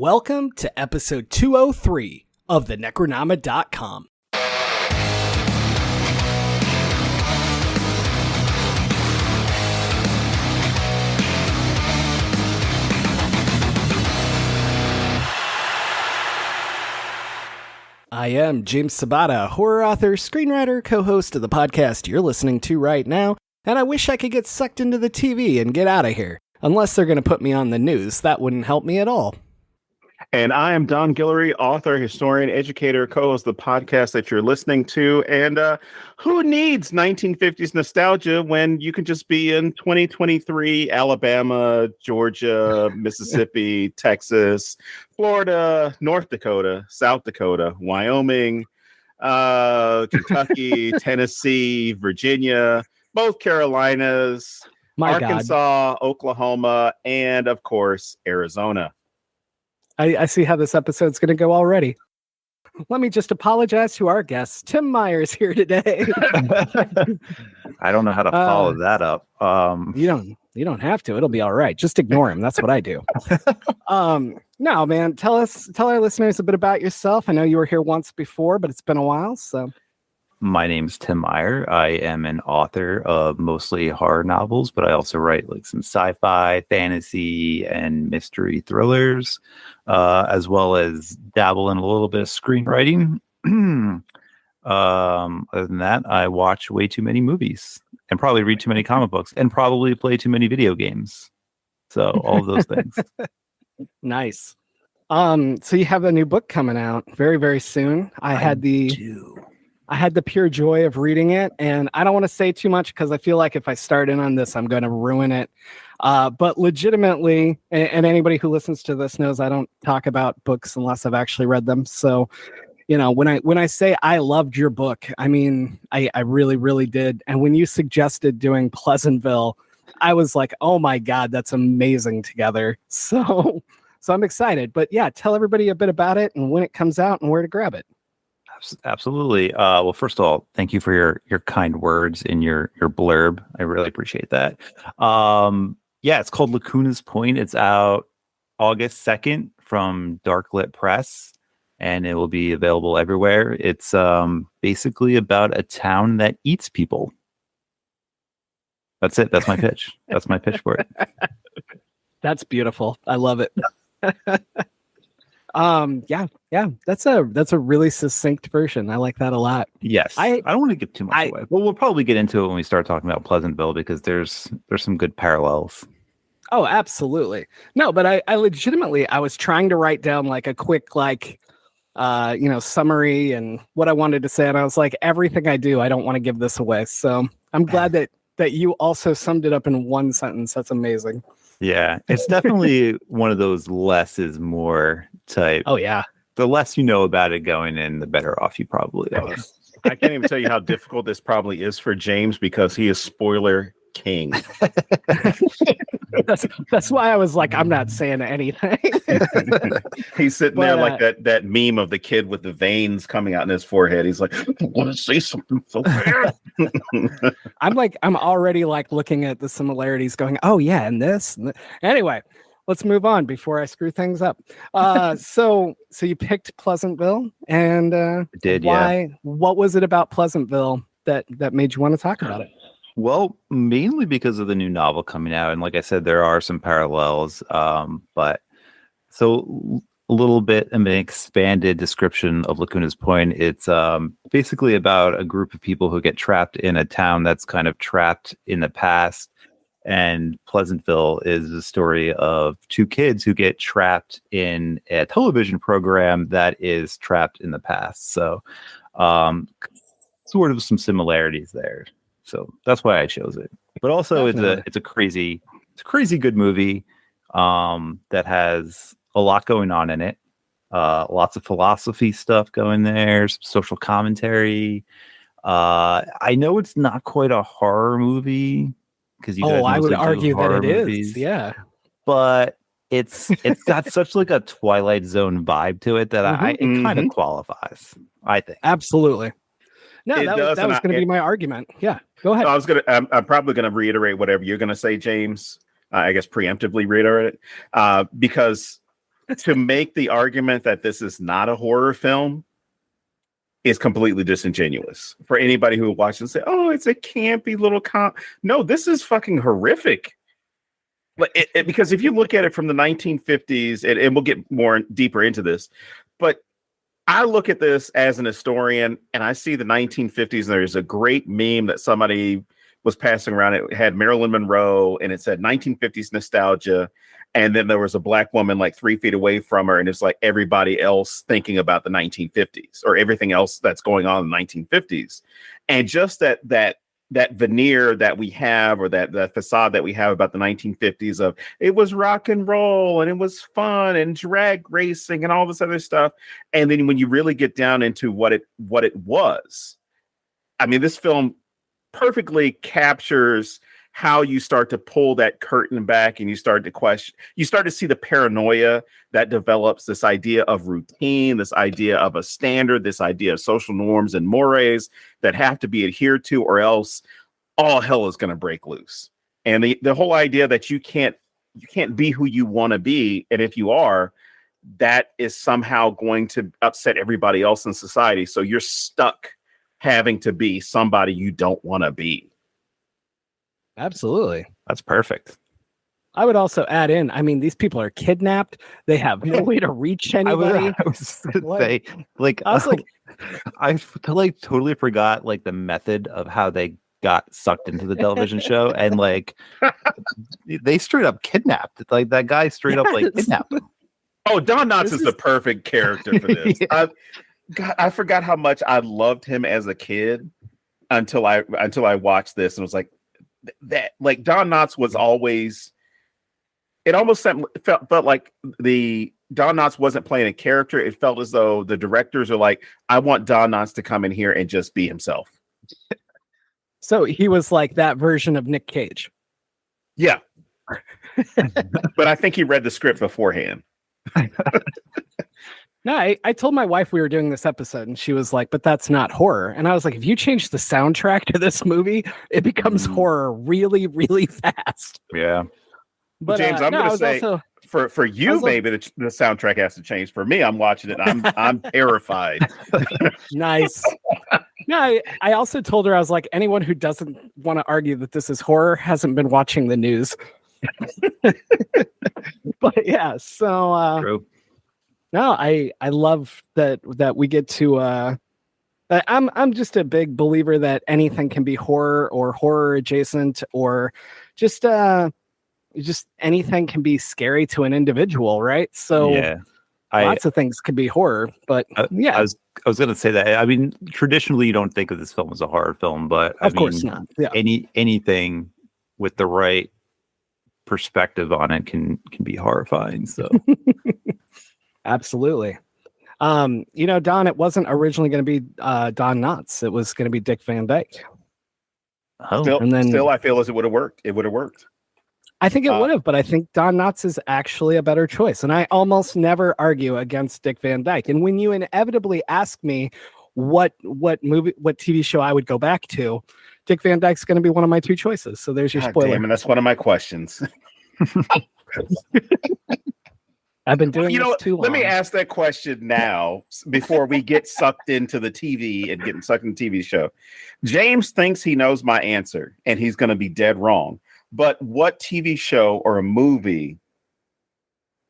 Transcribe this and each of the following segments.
Welcome to episode 203 of the Necronama.com. I am James Sabata, horror author, screenwriter, co-host of the podcast you're listening to right now, and I wish I could get sucked into the TV and get out of here. Unless they're going to put me on the news, that wouldn't help me at all. And I am Don Guillory, author, historian, educator, co-host of the podcast that you're listening to. And who needs 1950s nostalgia when you can just be in 2023 Alabama, Georgia, Mississippi, Texas, Florida, North Dakota, South Dakota, Wyoming, Kentucky, Tennessee, Virginia, both Carolinas, Arkansas, Oklahoma, and of course, Arizona. I see how this episode's going to go already. Let me just apologize to our guest. Tim Meyer is here today. I don't know how to follow that up. You don't have to. It'll be all right. Just ignore him. That's what I do. No, man. Tell our listeners a bit about yourself. I know you were here once before, but it's been a while. So, my name's Tim Meyer. I am an author of mostly horror novels, but I also write like some sci-fi, fantasy, and mystery thrillers, as well as dabble in a little bit of screenwriting. Other than that, I watch way too many movies and probably read too many comic books and probably play too many video games. So all of those things. Nice. So you have a new book coming out very, very soon. I had the pure joy of reading it, and I don't want to say too much because I feel like if I start in on this, I'm going to ruin it. But legitimately, and anybody who listens to this knows I don't talk about books unless I've actually read them. So, you know, when I say I loved your book, I mean, I really, really did. And when you suggested doing Pleasantville, I was like, oh my God, that's amazing together. So I'm excited. But yeah, tell everybody a bit about it and when it comes out and where to grab it. Absolutely. Well, first of all, thank you for your kind words in your blurb. I really appreciate that. Yeah, it's called Lacuna's Point. It's out August 2nd from Darklit Press, and it will be available everywhere. It's basically about a town that eats people. That's it. That's my pitch. That's my pitch for it. That's beautiful. I love it. Yeah. That's a really succinct version. I like that a lot. Yes. I don't want to give too much away. Well, we'll probably get into it when we start talking about Pleasantville because there's some good parallels. Oh, absolutely. No, but I legitimately I was trying to write down like a quick summary and what I wanted to say, and I was like, everything I do, I don't want to give this away. So I'm glad that you also summed it up in one sentence. That's amazing. Yeah, it's definitely one of those less is more type. Oh, yeah. The less you know about it going in, the better off you probably are. I can't even tell you how difficult this probably is for James because he is spoiler king. That's why I was like, I'm not saying anything. He's sitting there like that meme of the kid with the veins coming out in his forehead. He's like, I want to say something so bad. I'm already like looking at the similarities going, oh yeah, and this. Anyway, let's move on before I screw things up. So you picked Pleasantville, and I did, why? Yeah. What was it about Pleasantville that made you want to talk about it? Well, mainly because of the new novel coming out, and like I said, there are some parallels. But so a little bit of an expanded description of Lacuna's Point. It's basically about a group of people who get trapped in a town that's kind of trapped in the past. And Pleasantville is the story of two kids who get trapped in a television program that is trapped in the past. So sort of some similarities there. So that's why I chose it. But also it's a crazy good movie that has a lot going on in it. Lots of philosophy stuff going there, some social commentary. I know it's not quite a horror movie because you guys I would argue that it movies, is. Yeah. But it's got such like a Twilight Zone vibe to it that it kind of qualifies, I think. Absolutely. No, that was going to be my argument. Yeah, go ahead. I'm probably going to reiterate whatever you're going to say, James. I guess preemptively reiterate it because to make the argument that this is not a horror film is completely disingenuous for anybody who watches and say, "Oh, it's a campy little No, this is fucking horrific. Because if you look at it from the 1950s, and we'll get more deeper into this, but I look at this as an historian and I see the 1950s, and there's a great meme that somebody was passing around. It had Marilyn Monroe and it said 1950s nostalgia. And then there was a black woman like 3 feet away from her. And it's like everybody else thinking about the 1950s or everything else that's going on in the 1950s. And just that veneer that we have, or that facade that we have about the 1950s of it was rock and roll and it was fun and drag racing and all this other stuff. And then when you really get down into what it was, I mean, this film perfectly captures how you start to pull that curtain back and you start to see the paranoia that develops, this idea of routine, this idea of a standard, this idea of social norms and mores that have to be adhered to, or else all hell is going to break loose. And the whole idea that you can't be who you want to be. And if you are, that is somehow going to upset everybody else in society. So you're stuck having to be somebody you don't want to be. Absolutely. That's perfect. I would also add in, I mean, these people are kidnapped. They have no way to reach anybody. I was gonna say, like, I was like, I totally forgot like the method of how they got sucked into the television show, and like they straight up kidnapped. Like that guy straight up like kidnapped them. Oh, Don Knotts is the perfect character for this. Yeah. I forgot how much I loved him as a kid until I watched this and was like, that like Don Knotts was always, it almost felt like the Don Knotts wasn't playing a character. It felt as though the directors are like, I want Don Knotts to come in here and just be himself. So he was like that version of Nick Cage. Yeah. But I think he read the script beforehand. No, I told my wife we were doing this episode, and she was like, but that's not horror. And I was like, if you change the soundtrack to this movie, it becomes horror really, really fast. Yeah. But James, I'm going to say, for you, maybe the soundtrack has to change. For me, I'm watching it. I'm terrified. Nice. No, I also told her, I was like, anyone who doesn't want to argue that this is horror hasn't been watching the news. But yeah, so True. no, I love that we get to I'm just a big believer that anything can be horror or horror adjacent, or just anything can be scary to an individual, right? So yeah. Lots of things could be horror, but yeah. I was going to say that. I mean, traditionally, you don't think of this film as a horror film, but of course not. Yeah. Anything with the right perspective on it can be horrifying. So, absolutely. Don, it wasn't originally going to be Don Knotts. It was going to be Dick Van Dyke. Oh, still, I feel as it would have worked. It would have worked. I think it would have, but I think Don Knotts is actually a better choice. And I almost never argue against Dick Van Dyke. And when you inevitably ask me what movie, what TV show I would go back to, Dick Van Dyke's going to be one of my two choices. So there's your spoiler. Damn, and that's one of my questions. I've been doing this too long. Let me ask that question now before we get sucked into the TV and getting sucked into the TV show. James thinks he knows my answer, and he's going to be dead wrong. But what TV show or a movie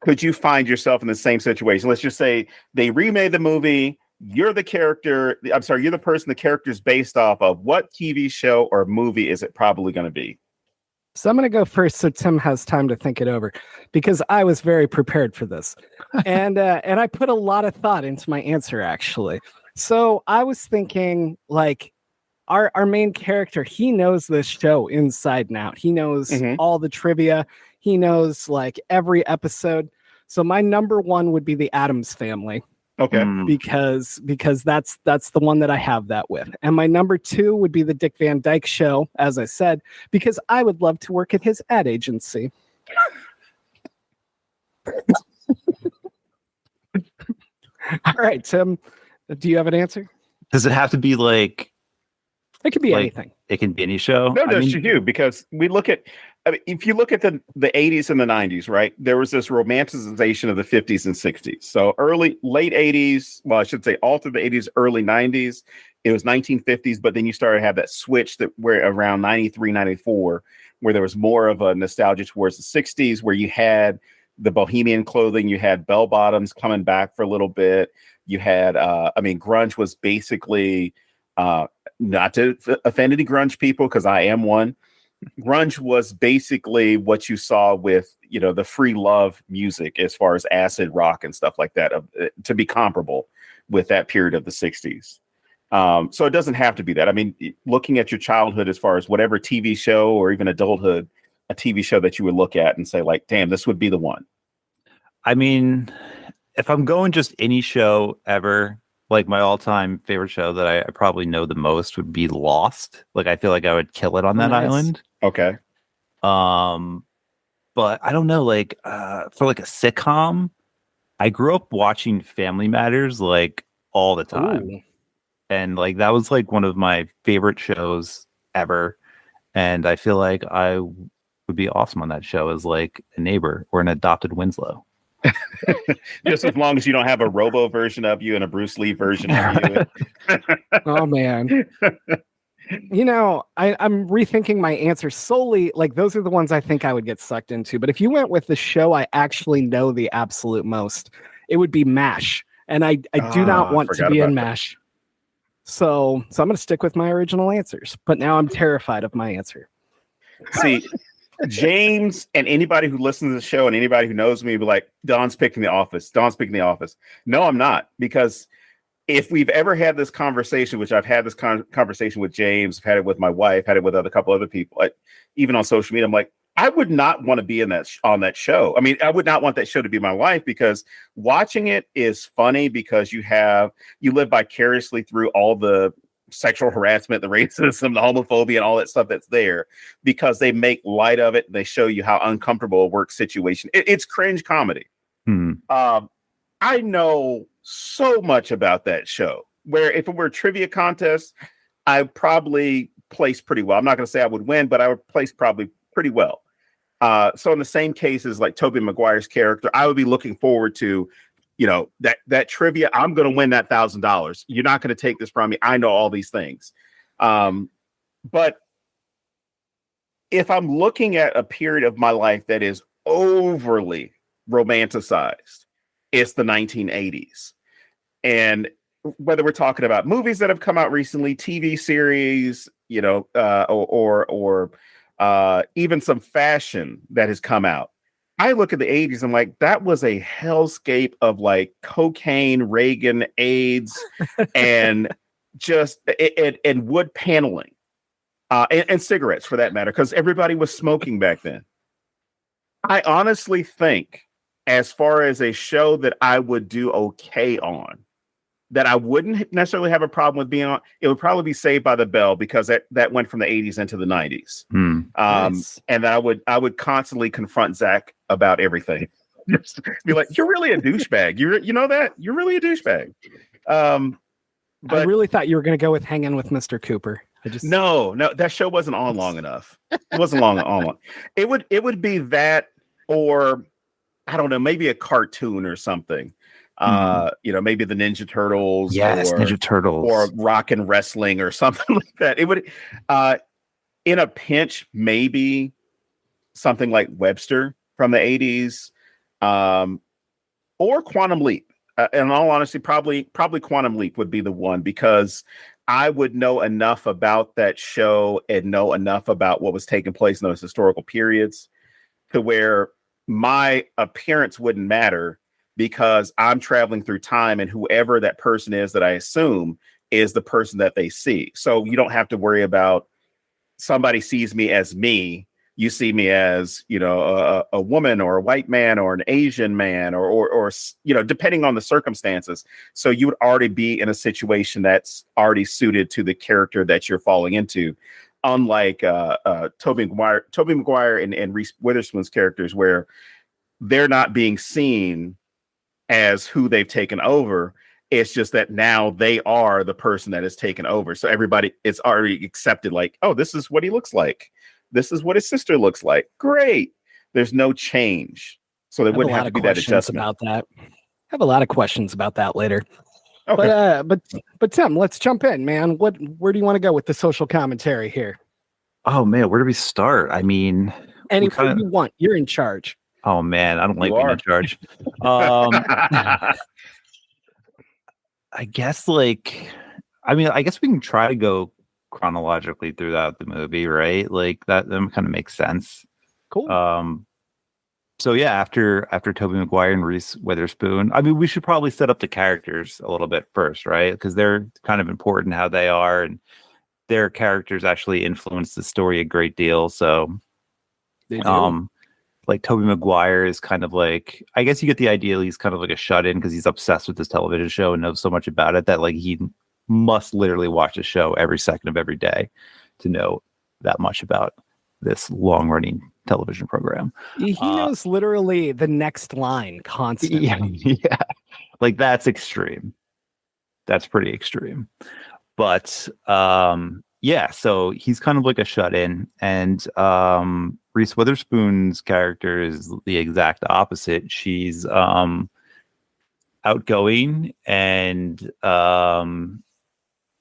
could you find yourself in the same situation? Let's just say they remade the movie. You're the character. I'm sorry, you're the person the character's based off of. What TV show or movie is it probably going to be? So I'm going to go first so Tim has time to think it over, because I was very prepared for this. And I put a lot of thought into my answer, actually. So I was thinking, like, our main character, he knows this show inside and out. He knows all the trivia. He knows like every episode. So my number one would be the Addams Family. Okay. Because that's the one that I have that with. And my number two would be the Dick Van Dyke Show, as I said, because I would love to work at his ad agency. All right, Tim, do you have an answer? Does it have to be like? It could be anything. It can be any show. No, you do, because we look at I mean, if you look at the 80s and the 90s, right, there was this romanticization of the 50s and 60s. So late 80s, well, I should say all through the 80s, early 90s, it was 1950s, but then you started to have that switch that where around 93, 94, where there was more of a nostalgia towards the 60s, where you had the bohemian clothing, you had bell bottoms coming back for a little bit. You had, grunge was basically, not to offend any grunge people, because I am one. Grunge was basically what you saw with, the free love music as far as acid rock and stuff like that, to be comparable with that period of the 60s. So it doesn't have to be that. I mean, looking at your childhood as far as whatever TV show or even adulthood, a TV show that you would look at and say like, damn, this would be the one. I mean, if I'm going just any show ever, like my all-time favorite show that I probably know the most would be Lost. Like, I feel like I would kill it on that island. Okay. But I don't know, like, for like a sitcom, I grew up watching Family Matters like all the time. Ooh. And like that was like one of my favorite shows ever. And I feel like I would be awesome on that show as like a neighbor or an adopted Winslow. Just as long as you don't have a Robo version of you and a Bruce Lee version of you. Oh man. I'm rethinking my answer solely. Like, those are the ones I think I would get sucked into. But if you went with the show I actually know the absolute most, it would be MASH. And I do not want to be in MASH. So I'm going to stick with my original answers. But now I'm terrified of my answer. See, James and anybody who listens to the show and anybody who knows me be like, Don's picking The Office. Don's picking The Office. No, I'm not. Because if we've ever had this conversation, which I've had this conversation with James, I've had it with my wife, had it with a couple other people, even on social media, I'm like, I would not want to be on that show. I mean, I would not want that show to be my life, because watching it is funny because you live vicariously through all the sexual harassment, the racism, the homophobia, and all that stuff that's there, because they make light of it. They show you how uncomfortable a work situation. It's cringe comedy. I know so much about that show, where if it were a trivia contest, I probably place pretty well. I'm not going to say I would win, but I would place probably pretty well. So in the same case as like Tobey Maguire's character, I would be looking forward to, that trivia. I'm going to win that $1,000. You're not going to take this from me. I know all these things. But if I'm looking at a period of my life that is overly romanticized, it's the 1980s. And whether we're talking about movies that have come out recently, TV series, or even some fashion that has come out, I look at the 80s and like, that was a hellscape of like cocaine, Reagan, AIDS, and just and wood paneling, and cigarettes for that matter, because everybody was smoking back then. I honestly think, as far as a show that I would do okay on, that I wouldn't necessarily have a problem with being on, it would probably be Saved by the Bell, because that went from the 80s into the 90s. Nice. And I would constantly confront Zach about everything. Just be like, you're really a douchebag. You know that? You're really a douchebag. But I really thought you were going to go with Hanging with Mr. Cooper. No, that show wasn't on long enough. It wasn't on. It would be that, or I don't know, maybe a cartoon or something. Maybe the Ninja Turtles, or Ninja Turtles, or rock and wrestling or something like that. It would, in a pinch, maybe something like Webster from the 80s, or Quantum Leap. In all honesty, probably Quantum Leap would be the one, because I would know enough about that show and know enough about what was taking place in those historical periods to where my appearance wouldn't matter, because I'm traveling through time, and whoever that person is that I assume is the person that they see. So you don't have to worry about somebody sees me as me. You see me as, a woman or a white man or an Asian man or depending on the circumstances. So you would already be in a situation that's already suited to the character that you're falling into. Unlike Tobey Maguire and Reese Witherspoon's characters, where they're not being seen as who they've taken over. It's just that now they are the person that is taken over. So everybody, it's already accepted, like, oh, this is what he looks like. This is what his sister looks like. Great. There's no change. So there wouldn't have to be that adjustment. About that. I have a lot of questions about that later. Okay. But Tim, let's jump in, man. Where do you want to go with the social commentary here? Oh man, where do we start? I mean, anywhere you want. You're in charge. Oh man, I don't like being in charge. I guess I guess we can try to go chronologically throughout the movie, right? Like that kind of makes sense. Cool. So yeah, after Tobey Maguire and Reese Witherspoon, I mean, we should probably set up the characters a little bit first, right? Because they're kind of important how they are, and their characters actually influence the story a great deal. So, they do. Like Tobey Maguire is kind of like, I guess you get the idea he's kind of like a shut-in because he's obsessed with this television show and knows so much about it that like he must literally watch the show every second of every day to know that much about this long-running television program. He knows literally the next line constantly. Yeah. Like that's extreme. That's pretty extreme. But yeah, so he's kind of like a shut-in, and Reese Witherspoon's character is the exact opposite. She's outgoing, and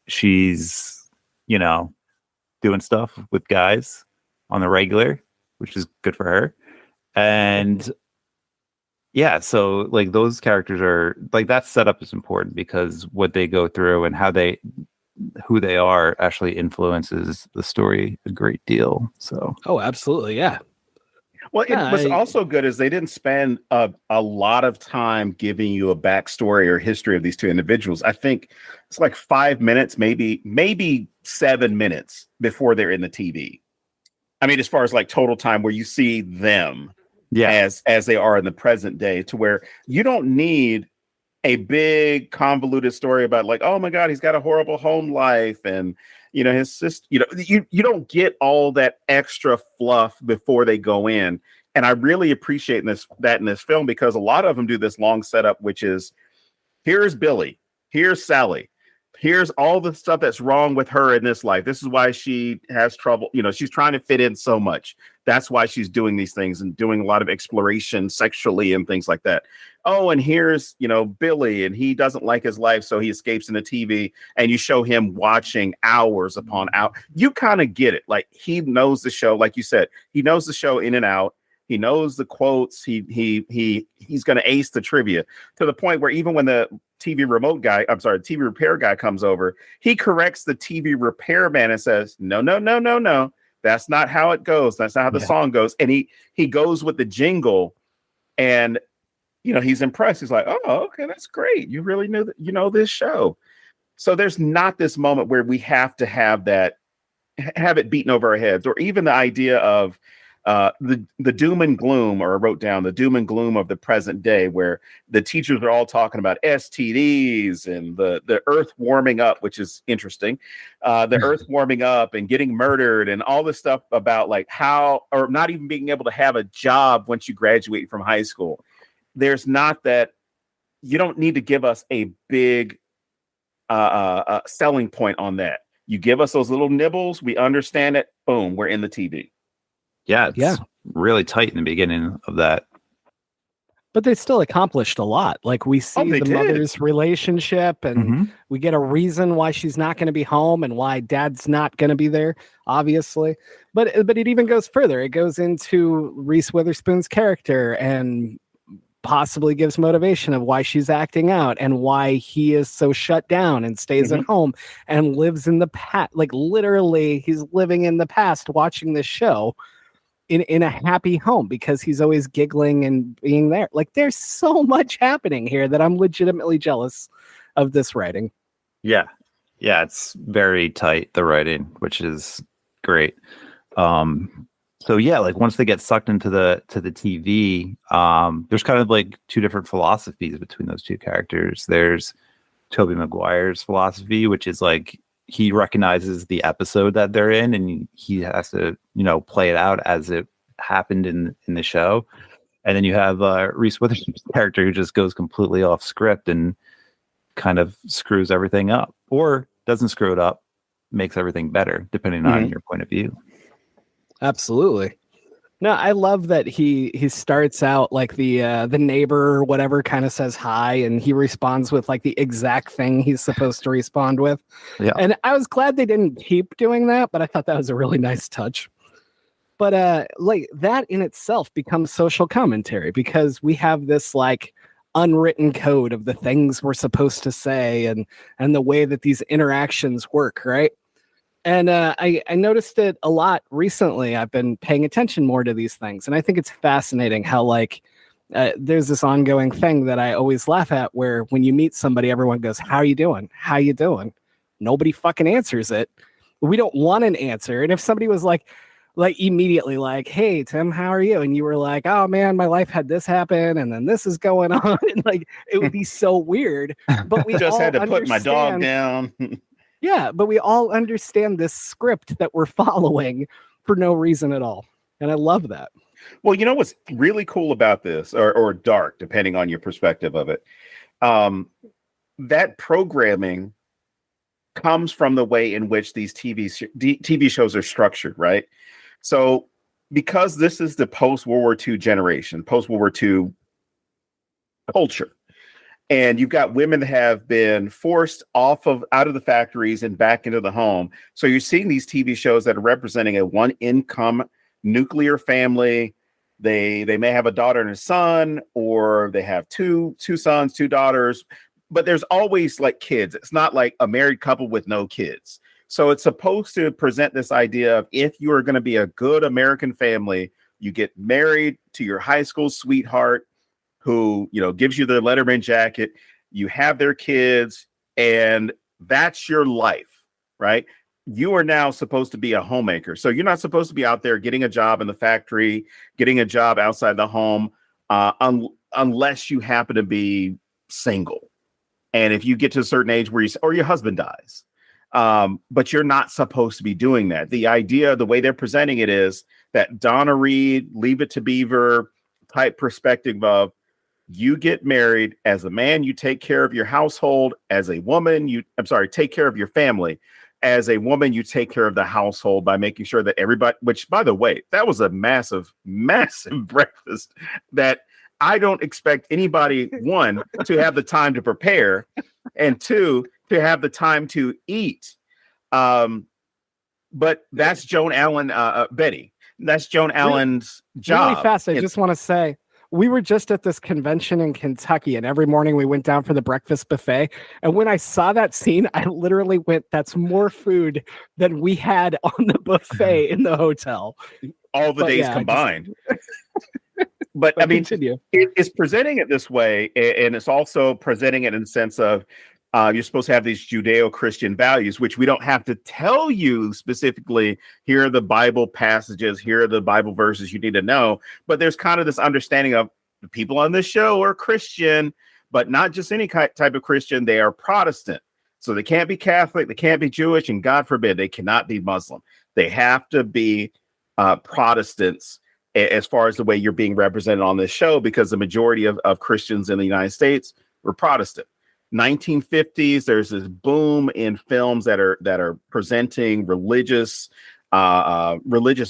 she's doing stuff with guys on the regular, which is good for her. And yeah, so like those characters are like, that setup is important because what they go through and who they are actually influences the story a great deal. So absolutely, yeah. Well, what's also good is they didn't spend a lot of time giving you a backstory or history of these two individuals. I think it's like 5 minutes, maybe 7 minutes before they're in the TV. I mean, as far as like total time where you see them as they are in the present day, to where you don't need a big convoluted story about like, oh my God, he's got a horrible home life, and his sister, you don't get all that extra fluff before they go in. And I really appreciate that in this film, because a lot of them do this long setup, which is, here's Billy, here's Sally, here's all the stuff that's wrong with her in this life. This is why she has trouble. She's trying to fit in so much. That's why she's doing these things and doing a lot of exploration sexually and things like that. Oh, and here's, Billy, and he doesn't like his life, so he escapes in the TV, and you show him watching hours upon hours. You kind of get it. Like, he knows the show, like you said, he knows the show in and out. He knows the quotes. He's going to ace the trivia, to the point where even when the TV repair guy comes over, he corrects the TV repairman and says, no. That's not how it goes. That's not how the song goes. And he goes with the jingle, and he's impressed. He's like, oh, okay, that's great. You really knew that, this show. So there's not this moment where we have to have it beaten over our heads, or even the idea of the doom and gloom, or I wrote down the doom and gloom of the present day, where the teachers are all talking about STDs and the earth warming up, which is interesting. The earth warming up and getting murdered and all this stuff about like how, or not even being able to have a job once you graduate from high school. There's not that. You don't need to give us a big selling point on that. You give us those little nibbles. We understand it. Boom. We're in the TV. Yeah, it's really tight in the beginning of that. But they still accomplished a lot. Like, we see the mother's relationship, and we get a reason why she's not going to be home and why dad's not going to be there, obviously. But it even goes further. It goes into Reese Witherspoon's character and possibly gives motivation of why she's acting out and why he is so shut down and stays at home and lives in the past. Like, literally, he's living in the past watching this show in a happy home because he's always giggling and being there. Like, there's so much happening here that I'm legitimately jealous of this writing. Yeah, it's very tight, the writing, which is great. So yeah, like once they get sucked into the TV, there's kind of like two different philosophies between those two characters. There's Tobey Maguire's philosophy, which is like, he recognizes the episode that they're in, and he has to, play it out as it happened in the show. And then you have Reese Witherspoon's character, who just goes completely off script and kind of screws everything up, or doesn't screw it up, makes everything better, depending on your point of view. Absolutely. No, I love that he starts out like the neighbor or whatever kind of says hi, and he responds with like the exact thing he's supposed to respond with. Yeah. And I was glad they didn't keep doing that, but I thought that was a really nice touch. But like that in itself becomes social commentary because we have this like unwritten code of the things we're supposed to say and the way that these interactions work, right? And I noticed it a lot recently. I've been paying attention more to these things. And I think it's fascinating how, like, there's this ongoing thing that I always laugh at where when you meet somebody, everyone goes, "How you doing? How you doing?" Nobody fucking answers it. We don't want an answer. And if somebody was like immediately like, "Hey, Tim, how are you?" And you were like, "Oh, man, my life had this happen. And then this is going on." And like, it would be so weird. But we Just all had to put my dog understand. down. Yeah, but we all understand this script that we're following for no reason at all. And I love that. Well, you know what's really cool about this, or dark, depending on your perspective of it, that programming comes from the way in which these TV shows are structured, right? So, because this is the post-World War II generation, post-World War II culture, and you've got women that have been forced out of the factories and back into the home. So you're seeing these TV shows that are representing a one-income nuclear family. They may have a daughter and a son, or they have two sons, two daughters, but there's always like kids. It's not like a married couple with no kids. So it's supposed to present this idea of if you are going to be a good American family, you get married to your high school sweetheart who, gives you the Letterman jacket, you have their kids, and that's your life, right? You are now supposed to be a homemaker. So you're not supposed to be out there getting a job in the factory, getting a job outside the home, unless you happen to be single. And if you get to a certain age where or your husband dies, but you're not supposed to be doing that. The idea, the way they're presenting it is that Donna Reed, Leave It to Beaver type perspective of, you get married as a man, you take care of your household. As a woman, take care of your family. As a woman, you take care of the household by making sure that everybody, which by the way, that was a massive, massive breakfast that I don't expect anybody, one, to have the time to prepare, and two, to have the time to eat. But that's Joan Allen, Betty. That's Joan Allen's job. Really fast, I just want to say, we were just at this convention in Kentucky, and every morning we went down for the breakfast buffet. And when I saw that scene, I literally went, "That's more food than we had on the buffet in the hotel." All the days combined. But I mean, it's presenting it this way, and it's also presenting it in the sense of you're supposed to have these Judeo-Christian values, which we don't have to tell you specifically. Here are the Bible passages. Here are the Bible verses you need to know. But there's kind of this understanding of the people on this show are Christian, but not just any type of Christian. They are Protestant. So they can't be Catholic. They can't be Jewish. And God forbid, they cannot be Muslim. They have to be Protestants as far as the way you're being represented on this show, because the majority of Christians in the United States were Protestant. 1950s, there's this boom in films that are presenting religious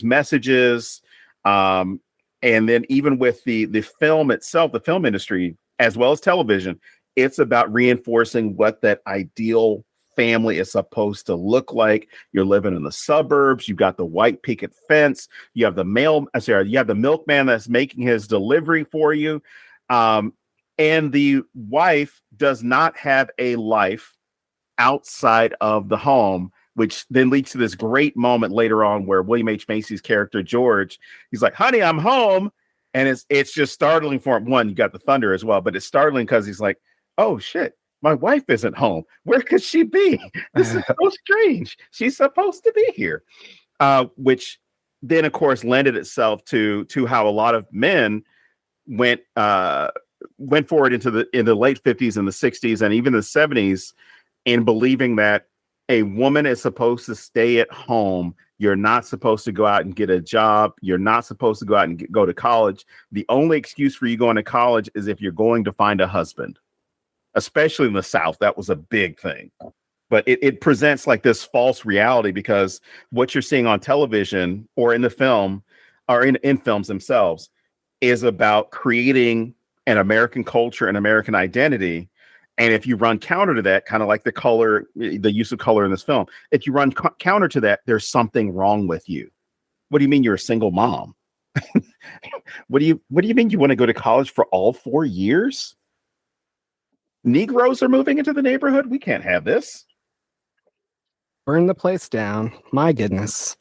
messages, and then even with the film itself, the film industry as well as television, it's about reinforcing what that ideal family is supposed to look like. You're living in the suburbs. You've got the white picket fence. You have the milkman that's making his delivery for you. And the wife does not have a life outside of the home, which then leads to this great moment later on where William H. Macy's character, George, he's like, "Honey, I'm home." And it's just startling for him. One, you got the thunder as well, but it's startling because he's like, "Oh, shit, my wife isn't home. Where could she be? This is so strange. She's supposed to be here." Which then, of course, lended itself to how a lot of men went forward in the late 50s and the 60s and even the 70s in believing that a woman is supposed to stay at home. You're not supposed to go out and get a job. You're not supposed to go out and go to college. The only excuse for you going to college is if you're going to find a husband, especially in the South. That was a big thing. but it presents like this false reality because what you're seeing on television or in the film or in films themselves is about creating an American culture and American identity. And if you run counter to that, kind of like the use of color in this film, if you run counter to that, there's something wrong with you. What do you mean you're a single mom? What do you mean you want to go to college for all 4 years? Negroes are moving into the neighborhood. We can't have this. Burn the place down. My goodness.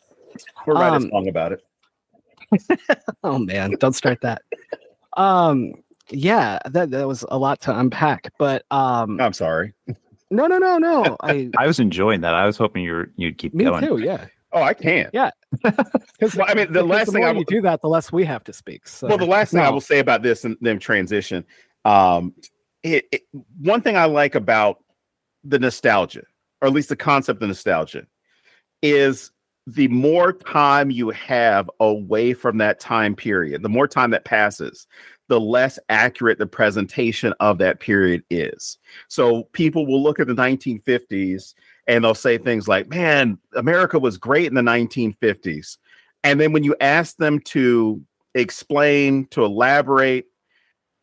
We'll write a song about it. Oh man, don't start that. Yeah, that was a lot to unpack, but I'm sorry. No. I was enjoying that. I was hoping you'd keep me going. too, yeah. Oh, I can't. Yeah. Well, I mean, the last thing you do that, the less we have to speak. So. Well, the last thing I will say about this and then transition. One thing I like about the nostalgia, or at least the concept of nostalgia, is the more time you have away from that time period, the more time that passes, the less accurate the presentation of that period is. So people will look at the 1950s and they'll say things like, man, America was great in the 1950s. And then when you ask them to explain, to elaborate,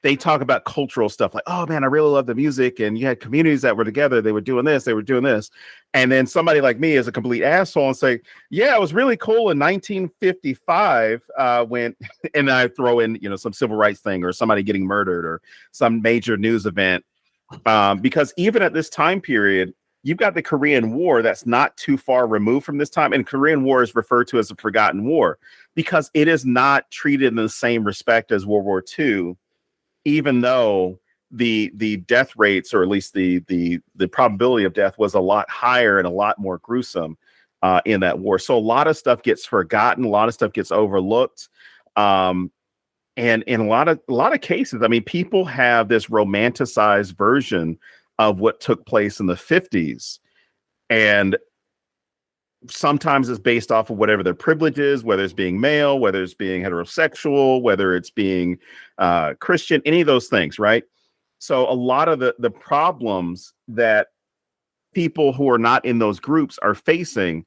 they talk about cultural stuff like, oh man, I really love the music. And you had communities that were together. They were doing this, they were doing this. And then somebody like me is a complete asshole and say, yeah, it was really cool in 1955 when, and I throw in, some civil rights thing or somebody getting murdered or some major news event. Because even at this time period, you've got the Korean War that's not too far removed from this time. And Korean War is referred to as a forgotten war because it is not treated in the same respect as World War II, even though the death rates, or at least the probability of death, was a lot higher and a lot more gruesome in that war. So a lot of stuff gets forgotten, a lot of stuff gets overlooked. And in a lot of cases, I mean, people have this romanticized version of what took place in the 50s. And sometimes it's based off of whatever their privilege is, whether it's being male, whether it's being heterosexual, whether it's being Christian, any of those things, right? So a lot of the problems that people who are not in those groups are facing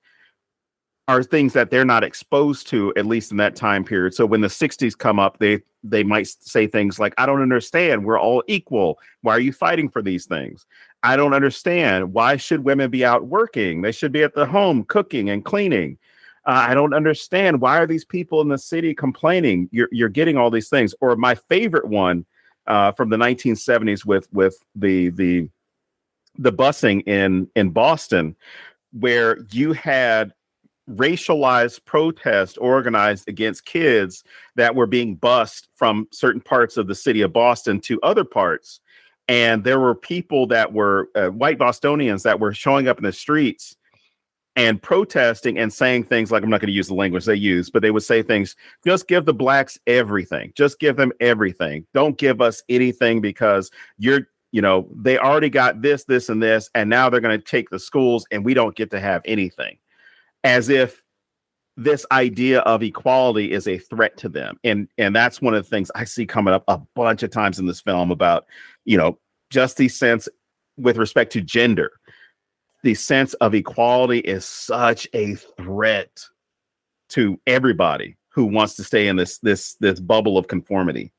are things that they're not exposed to, at least in that time period. So when the 60s come up, they might say things like, I don't understand. We're all equal. Why are you fighting for these things? I don't understand. Why should women be out working? They should be at the home cooking and cleaning. I don't understand. Why are these people in the city complaining? You're getting all these things. Or my favorite one from the 1970s with the busing in Boston, where you had racialized protest organized against kids that were being bused from certain parts of the city of Boston to other parts. And there were people that were white Bostonians that were showing up in the streets and protesting and saying things like, I'm not going to use the language they use, but they would say things, just give the blacks everything. Just give them everything. Don't give us anything because they already got this, this, and this, and now they're going to take the schools and we don't get to have anything. As if this idea of equality is a threat to them. And that's one of the things I see coming up a bunch of times in this film about, just the sense with respect to gender. The sense of equality is such a threat to everybody who wants to stay in this bubble of conformity.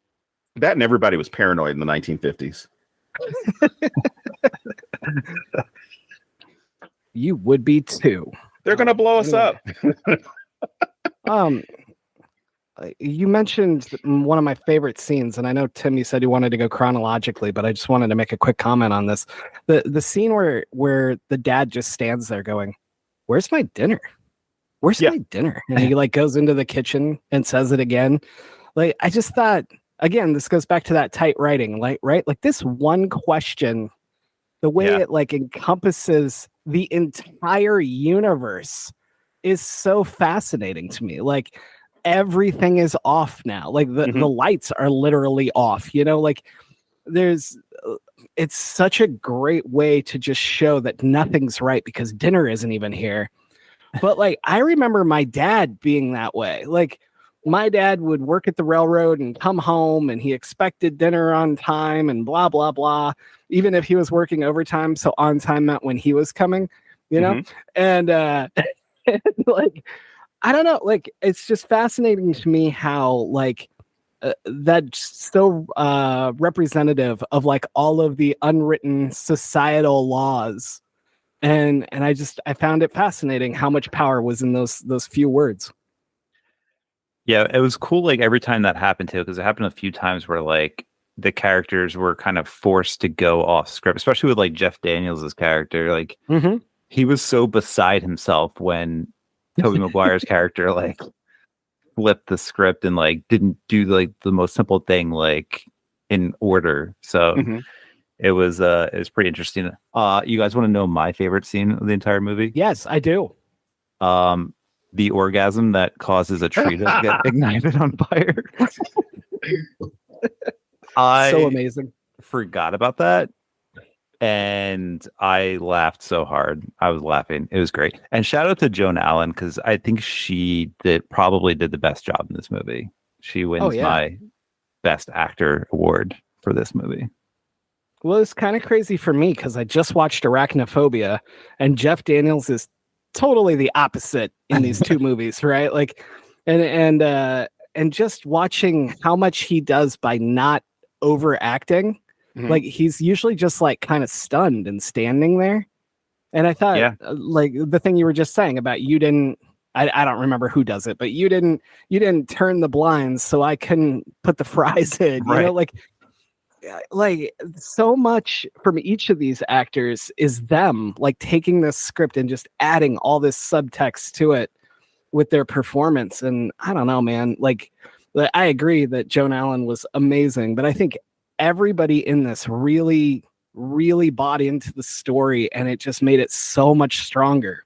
That and everybody was paranoid in the 1950s. You would be too. They're going to blow us up. You mentioned one of my favorite scenes, and I know, Tim, you said you wanted to go chronologically, but I just wanted to make a quick comment on this. The scene where the dad just stands there going, where's my dinner? Where's my dinner? And he goes into the kitchen and says it again. I just thought, again, this goes back to that tight writing, right? This one question, the way it encompasses the entire universe is so fascinating to me. Everything is off now. The lights are literally off, it's such a great way to just show that nothing's right because dinner isn't even here. But I remember my dad being that way. my dad would work at the railroad and come home and he expected dinner on time and blah, blah, blah, even if he was working overtime. So on time meant when he was coming, and like, I don't know, like, it's just fascinating to me how like that's so representative of like all of the unwritten societal laws. And I found it fascinating how much power was in those few words. Yeah, it was cool. Like every time that happened too, because it happened a few times where like the characters were kind of forced to go off script, especially with like Jeff Daniels' character. Like he was so beside himself when Tobey Maguire's character like flipped the script and like didn't do like the most simple thing like in order. So it was pretty interesting. You guys want to know my favorite scene of the entire movie? Yes, I do. The orgasm that causes a tree to get ignited on fire. So amazing. Forgot about that. And I laughed so hard. I was laughing. It was great. And shout out to Joan Allen, because I think she probably did the best job in this movie. She wins my Best Actor award for this movie. Well, it's kind of crazy for me because I just watched Arachnophobia, and Jeff Daniels is totally the opposite in these two movies, right? Like, and just watching how much he does by not overacting. Like he's usually just like kind of stunned and standing there. And I thought, like the thing you were just saying about you didn't. I don't remember who does it, but you didn't turn the blinds, so I couldn't put the fries in. You know, like so much from each of these actors is them like taking this script and just adding all this subtext to it with their performance. And I don't know, man, like I agree that Joan Allen was amazing, but I think everybody in this really, really bought into the story, and it just made it so much stronger.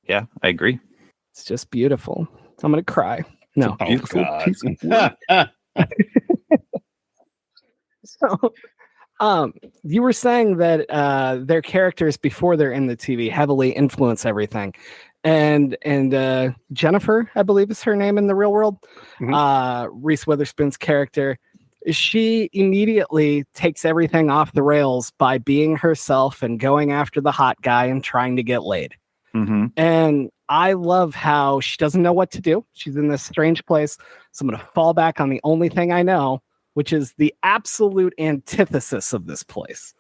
Yeah, I agree. It's just beautiful. I'm gonna cry. No, beautiful piece of work. So, you were saying that their characters before they're in the TV heavily influence everything, and Jennifer, I believe is her name in the real world, Reese Witherspoon's character, she immediately takes everything off the rails by being herself and going after the hot guy and trying to get laid. And I love how she doesn't know what to do. She's in this strange place, so I'm going to fall back on the only thing I know, which is the absolute antithesis of this place.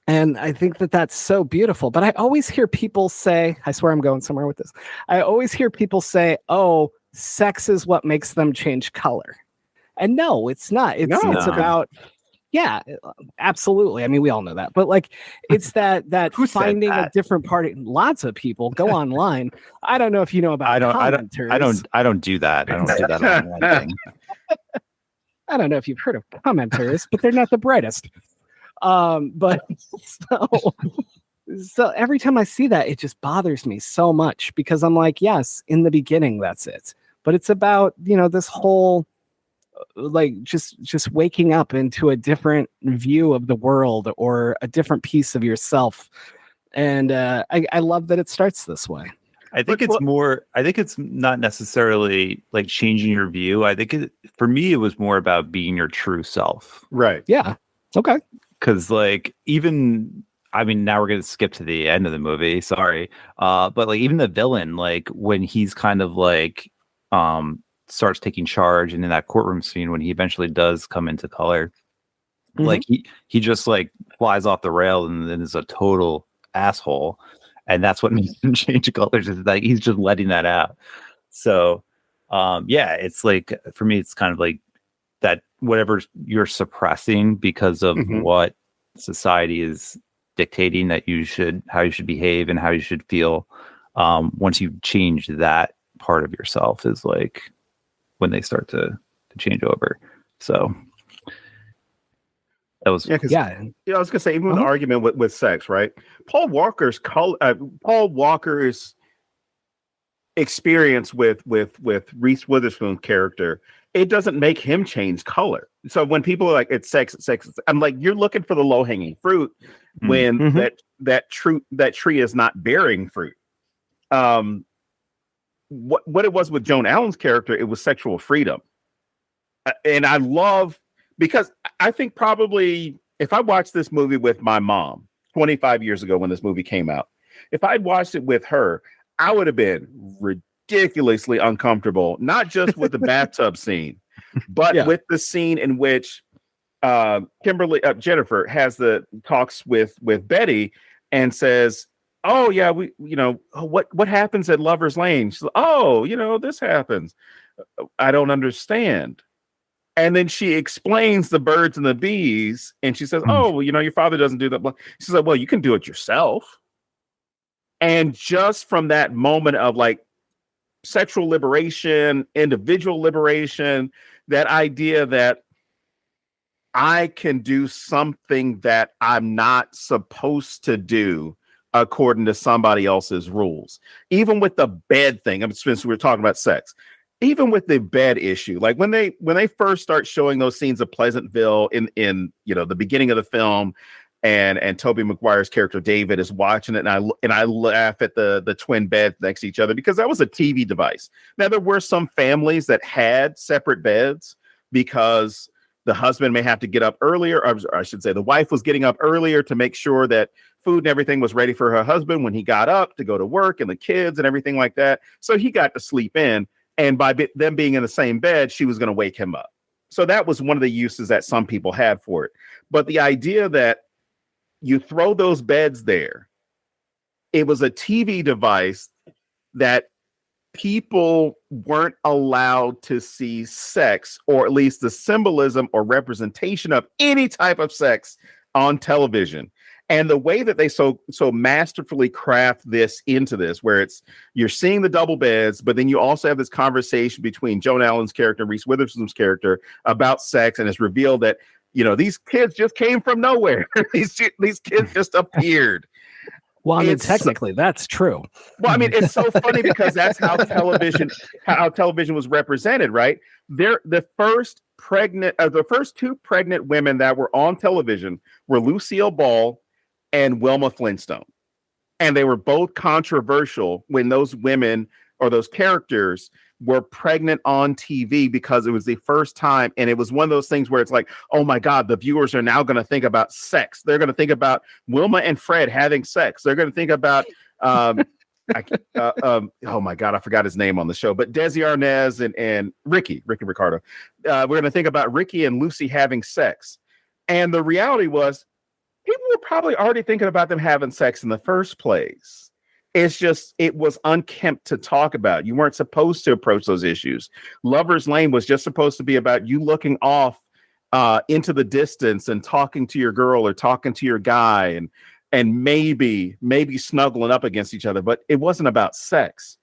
And I think that that's so beautiful. But I always hear people say, I swear I'm going somewhere with this. I always hear people say, oh, sex is what makes them change color. And no, it's not. It's about, yeah, absolutely. I mean, we all know that. But like, it's that finding a different party. Lots of people go online. I don't know if you know about commenters. I don't do that. I don't do that online thing. I don't know if you've heard of commenters, but they're not the brightest. But so every time I see that, it just bothers me so much because I'm like, yes, in the beginning, that's it. But it's about, this whole like just waking up into a different view of the world or a different piece of yourself. And I love that it starts this way. I think it's not necessarily like changing your view. I think for me, it was more about being your true self. Right. Yeah. Okay. Because like now we're going to skip to the end of the movie. Sorry. But like even the villain, like when he's kind of like starts taking charge and in that courtroom scene when he eventually does come into color, like he just like flies off the rail and then is a total asshole. And that's what makes him change colors, is that he's just letting that out. So, it's like, for me, it's kind of like that whatever you're suppressing because of what society is dictating that how you should behave and how you should feel. Once you change that part of yourself is like when they start to change over. So that was I was gonna say, even the argument with sex, right? Paul Walker's experience with Reese Witherspoon's character, it doesn't make him change color. So when people are like, it's sex, I'm like, you're looking for the low hanging fruit when that tree is not bearing fruit. And what it was with Joan Allen's character, it was sexual freedom. And I love, because I think probably if I watched this movie with my mom 25 years ago when this movie came out, if I'd watched it with her, I would have been ridiculously uncomfortable, not just with the bathtub scene, but with the scene in which Jennifer has the talks with Betty and says, "Oh yeah, what happens at Lover's Lane?" She's like, "Oh, this happens. I don't understand." And then she explains the birds and the bees, and she says, "Oh, well, your father doesn't do that." She's like, "Well, you can do it yourself." And just from that moment of like sexual liberation, individual liberation, that idea that I can do something that I'm not supposed to do according to somebody else's rules. Even with the bed thing, since we're talking about sex, even with the bed issue, like when they first start showing those scenes of Pleasantville in the beginning of the film, and Tobey Maguire's character David is watching it, and I laugh at the twin beds next to each other because that was a TV device. Now there were some families that had separate beds because the husband may have to get up earlier, or I should say the wife was getting up earlier to make sure that food and everything was ready for her husband when he got up to go to work, and the kids and everything like that. So he got to sleep in. And by them being in the same bed, she was going to wake him up. So that was one of the uses that some people had for it. But the idea that you throw those beds there, it was a TV device that people weren't allowed to see sex, or at least the symbolism or representation of any type of sex on television. And the way that they so masterfully craft this into this, where you're seeing the double beds, but then you also have this conversation between Joan Allen's character and Reese Witherspoon's character about sex, and it's revealed that these kids just came from nowhere. these kids just appeared. Well, I mean, technically, that's true. Well, I mean, it's so funny because that's how television was represented, right? The first two pregnant women that were on television were Lucille Ball and Wilma Flintstone. And they were both controversial when those women or those characters were pregnant on TV, because it was the first time. And it was one of those things where it's like, oh my God, the viewers are now going to think about sex. They're going to think about Wilma and Fred having sex. They're going to think about, oh my God, I forgot his name on the show, but Desi Arnaz and Ricky Ricardo. We're going to think about Ricky and Lucy having sex. And the reality was, people were probably already thinking about them having sex in the first place. It's just, it was unkempt to talk about. You weren't supposed to approach those issues. Lover's Lane was just supposed to be about you looking off into the distance and talking to your girl or talking to your guy and maybe snuggling up against each other. But it wasn't about sex,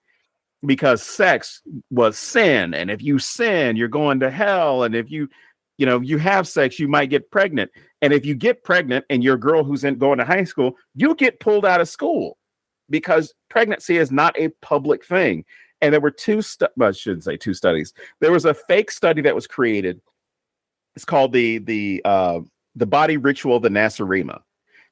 because sex was sin. And if you sin, you're going to hell. And if you have sex, you might get pregnant. And if you get pregnant and you're a girl who's going to high school, you get pulled out of school, because pregnancy is not a public thing. And there were I shouldn't say two studies. There was a fake study that was created. It's called the body ritual of the Nasarima,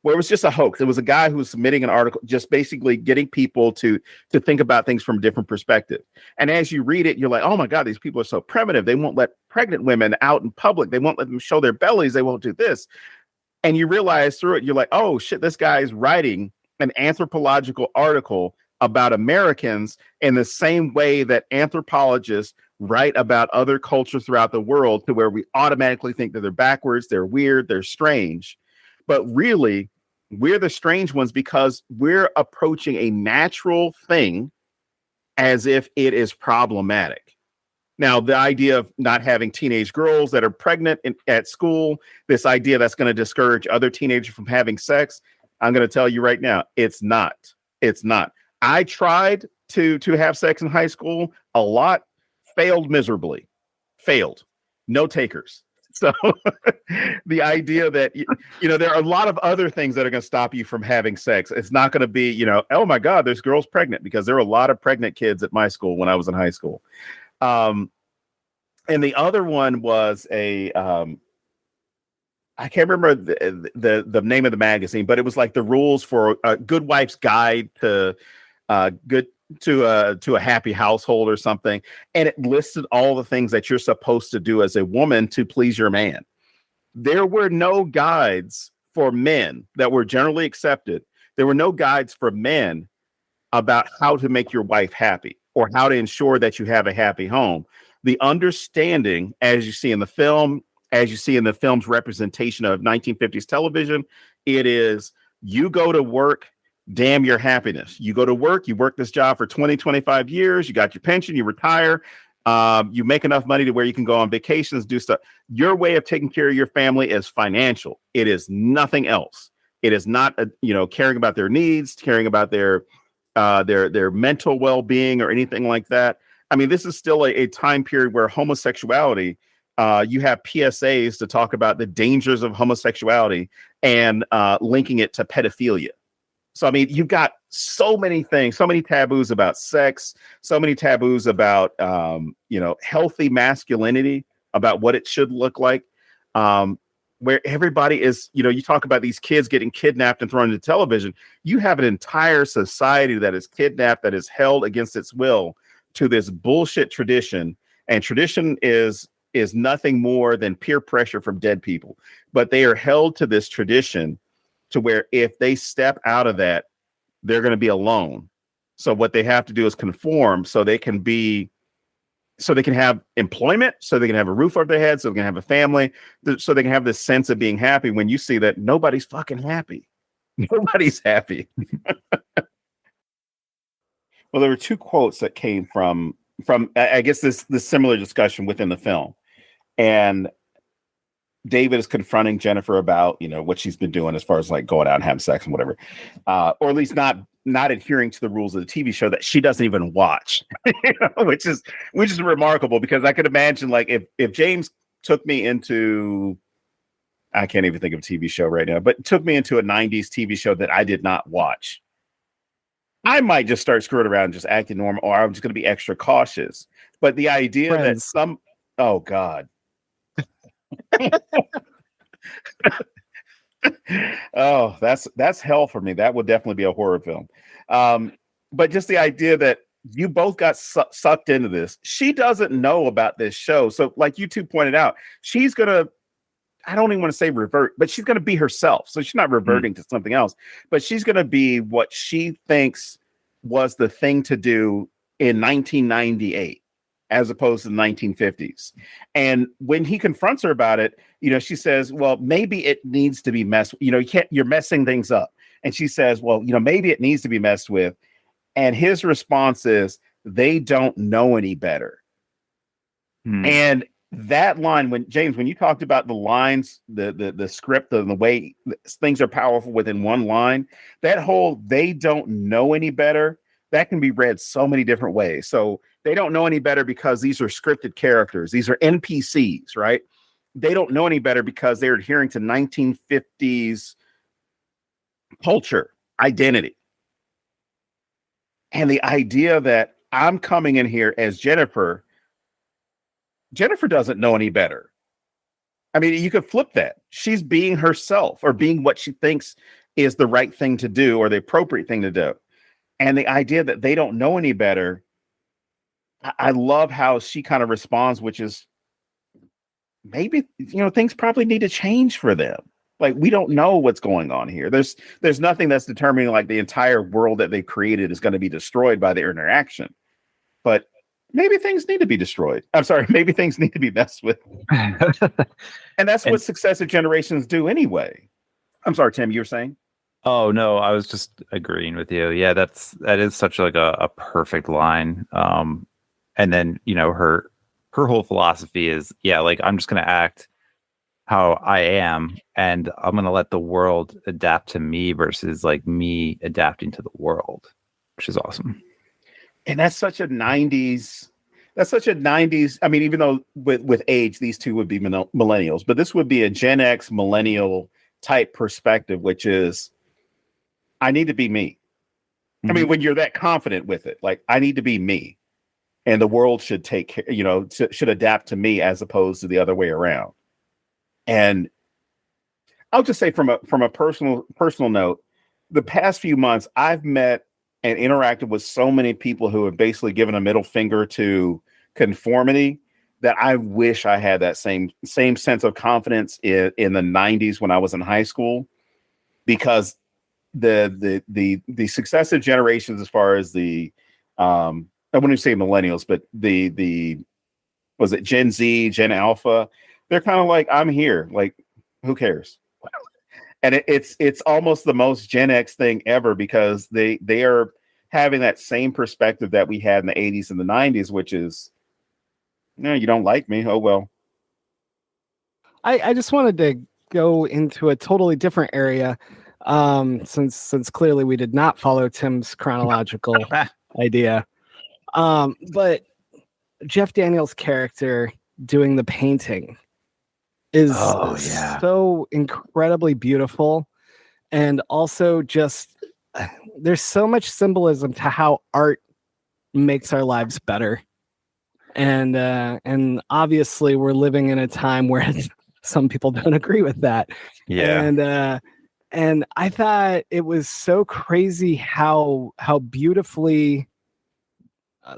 where it was just a hoax. It was a guy who was submitting an article, just basically getting people to think about things from a different perspective. And as you read it, you're like, oh my God, these people are so primitive. They won't let pregnant women out in public. They won't let them show their bellies. They won't do this. And you realize through it, you're like, oh shit, this guy is writing an anthropological article about Americans in the same way that anthropologists write about other cultures throughout the world, to where we automatically think that they're backwards, they're weird, they're strange. But really, we're the strange ones because we're approaching a natural thing as if it is problematic. Now, the idea of not having teenage girls that are pregnant at school, this idea that's going to discourage other teenagers from having sex, I'm going to tell you right now, it's not. It's not. I tried to have sex in high school a lot, failed miserably, no takers. So the idea that, there are a lot of other things that are going to stop you from having sex. It's not going to be, oh my God, there's girls pregnant, because there were a lot of pregnant kids at my school when I was in high school. And the other one was I can't remember the name of the magazine, but it was like the rules for a good wife's guide to to a happy household or something, and it listed all the things that you're supposed to do as a woman to please your man. There were no guides for men that were generally accepted. There were no guides for men about how to make your wife happy or how to ensure that you have a happy home. The understanding, as you see in the film, as you see in the film's representation of 1950s television, it is you go to work, damn your happiness. You go to work, you work this job for 20, 25 years, you got your pension, you retire, you make enough money to where you can go on vacations, do stuff. Your way of taking care of your family is financial. It is nothing else. It is not, caring about their needs, caring about their mental well-being or anything like that. I mean, this is still a time period where homosexuality, you have PSAs to talk about the dangers of homosexuality and linking it to pedophilia. So, I mean, you've got so many things, so many taboos about sex, so many taboos about, healthy masculinity, about what it should look like, where everybody is, you talk about these kids getting kidnapped and thrown into television. You have an entire society that is kidnapped, that is held against its will to this bullshit tradition. And tradition is nothing more than peer pressure from dead people. But they are held to this tradition to where if they step out of that, they're going to be alone. So what they have to do is conform so they can have employment, so they can have a roof over their head, so they can have a family, so they can have this sense of being happy when you see that nobody's fucking happy. Nobody's happy. Well, there were two quotes that came from I guess this similar discussion within the film. And David is confronting Jennifer about, what she's been doing as far as like going out and having sex and whatever, or at least not adhering to the rules of the TV show that she doesn't even watch, which is remarkable, because I could imagine like if James took me into, I can't even think of a TV show right now, but took me into a 90s TV show that I did not watch, I might just start screwing around and just acting normal, or I'm just going to be extra cautious. But the idea that oh God. Oh, that's hell for me. That would definitely be a horror film. But just the idea that you both got sucked into this. She doesn't know about this show. So like you two pointed out, she's going to, I don't even want to say revert, but she's going to be herself. So she's not reverting to something else, but she's going to be what she thinks was the thing to do in 1998. As opposed to the 1950s. And when he confronts her about it, she says, well, maybe it needs to be messed. You're messing things up. And she says, well, maybe it needs to be messed with. And his response is, they don't know any better. And that line, when you talked about the lines, the script and the way things are powerful within one line, that whole, they don't know any better, that can be read so many different ways. So they don't know any better because these are scripted characters. These are NPCs, right? They don't know any better because they're adhering to 1950s culture, identity. And the idea that I'm coming in here as Jennifer doesn't know any better. I mean, you could flip that. She's being herself, or being what she thinks is the right thing to do, or the appropriate thing to do. And the idea that they don't know any better, I love how she kind of responds, which is maybe, things probably need to change for them. Like, we don't know what's going on here. There's nothing that's determining like the entire world that they created is going to be destroyed by their interaction. But maybe things need to be destroyed. I'm sorry, maybe things need to be messed with. And that's what successive generations do anyway. I'm sorry, Tim, you were saying? Oh no, I was just agreeing with you. Yeah, that is such like a perfect line. And then, her whole philosophy is, like, I'm just going to act how I am, and I'm going to let the world adapt to me versus like me adapting to the world, which is awesome. And that's such a 90s. I mean, even though with age, these two would be millennials, but this would be a Gen X millennial type perspective, which is, I need to be me. I mean, when you're that confident with it, like, I need to be me, and the world should take care, should adapt to me as opposed to the other way around. And I'll just say from a personal note, the past few months, I've met and interacted with so many people who have basically given a middle finger to conformity that I wish I had that same sense of confidence in the 90s when I was in high school, because the successive generations, as far as the I wouldn't say millennials, but the was it Gen Z, Gen Alpha, they're kind of like, I'm here, like, who cares? And it's almost the most Gen X thing ever, because they are having that same perspective that we had in the 80s and the 90s, which is, no, you don't like me, oh well. I just wanted to go into a totally different area, since clearly we did not follow Tim's chronological idea. But Jeff Daniels' character doing the painting is so incredibly beautiful, and also just there's so much symbolism to how art makes our lives better. And obviously we're living in a time where some people don't agree with that. And I thought it was so crazy how beautifully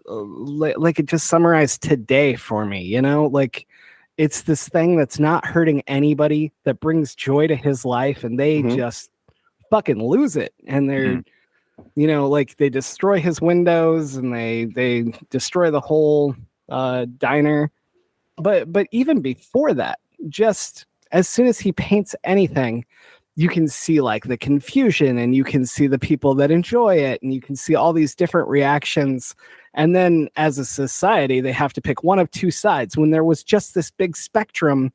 like it just summarized today for me, you know, like it's this thing that's not hurting anybody, that brings joy to his life, and they just fucking lose it. And they're you know, like they destroy his windows, and they destroy the whole diner. But even before that, just as soon as he paints anything, you can see like the confusion, and you can see the people that enjoy it, and you can see all these different reactions. And then as a society, they have to pick one of two sides when there was just this big spectrum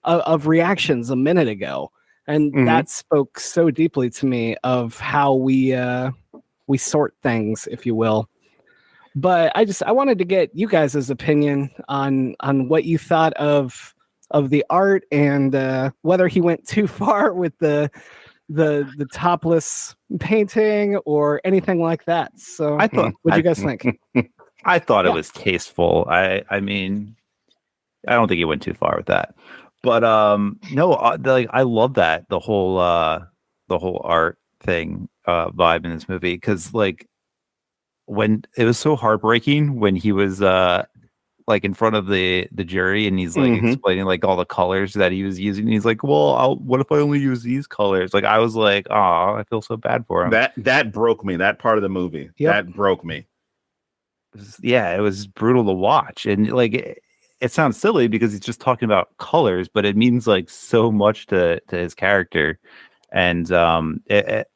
of reactions a minute ago. And that spoke so deeply to me of how we sort things, if you will. But I wanted to get you guys' opinion on what you thought of the art, and whether he went too far with the topless painting or anything like that. So what do you guys think? I thought it was tasteful. I mean, I don't think he went too far with that. But no, like I love that the whole art thing vibe in this movie, because like when it was so heartbreaking when he was like in front of the jury, and he's like explaining like all the colors that he was using. He's like, well, what if I only use these colors? Like I was like, oh, I feel so bad for him. That broke me. That part of the movie that broke me. It was brutal to watch, and like it sounds silly because he's just talking about colors, but it means like so much to his character, and it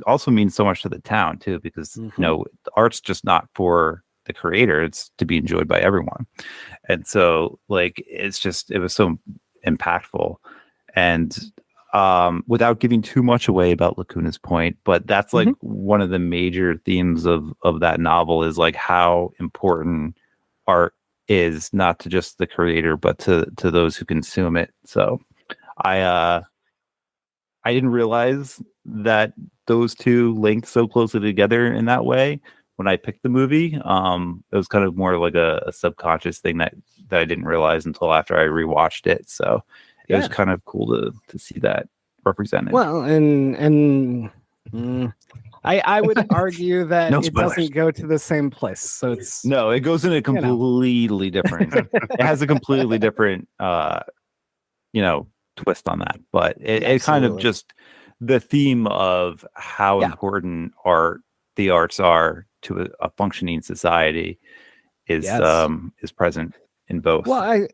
also means so much to the town too, because you know, art's just not for the creator, it's to be enjoyed by everyone. And so like it was so impactful. And without giving too much away about Lacuna's Point, but that's like one of the major themes of that novel, is like how important art is, not to just the creator, but to those who consume it. So I didn't realize that those two linked so closely together in that way when I picked the movie. It was kind of more like a subconscious thing that I didn't realize until after I rewatched it. So it was kind of cool to see that represented. Well, and I would argue that it doesn't go to the same place. So it goes in a completely different. It has a completely different, twist on that. But it kind of just the theme of how important the arts are to a functioning society is present in both. Well,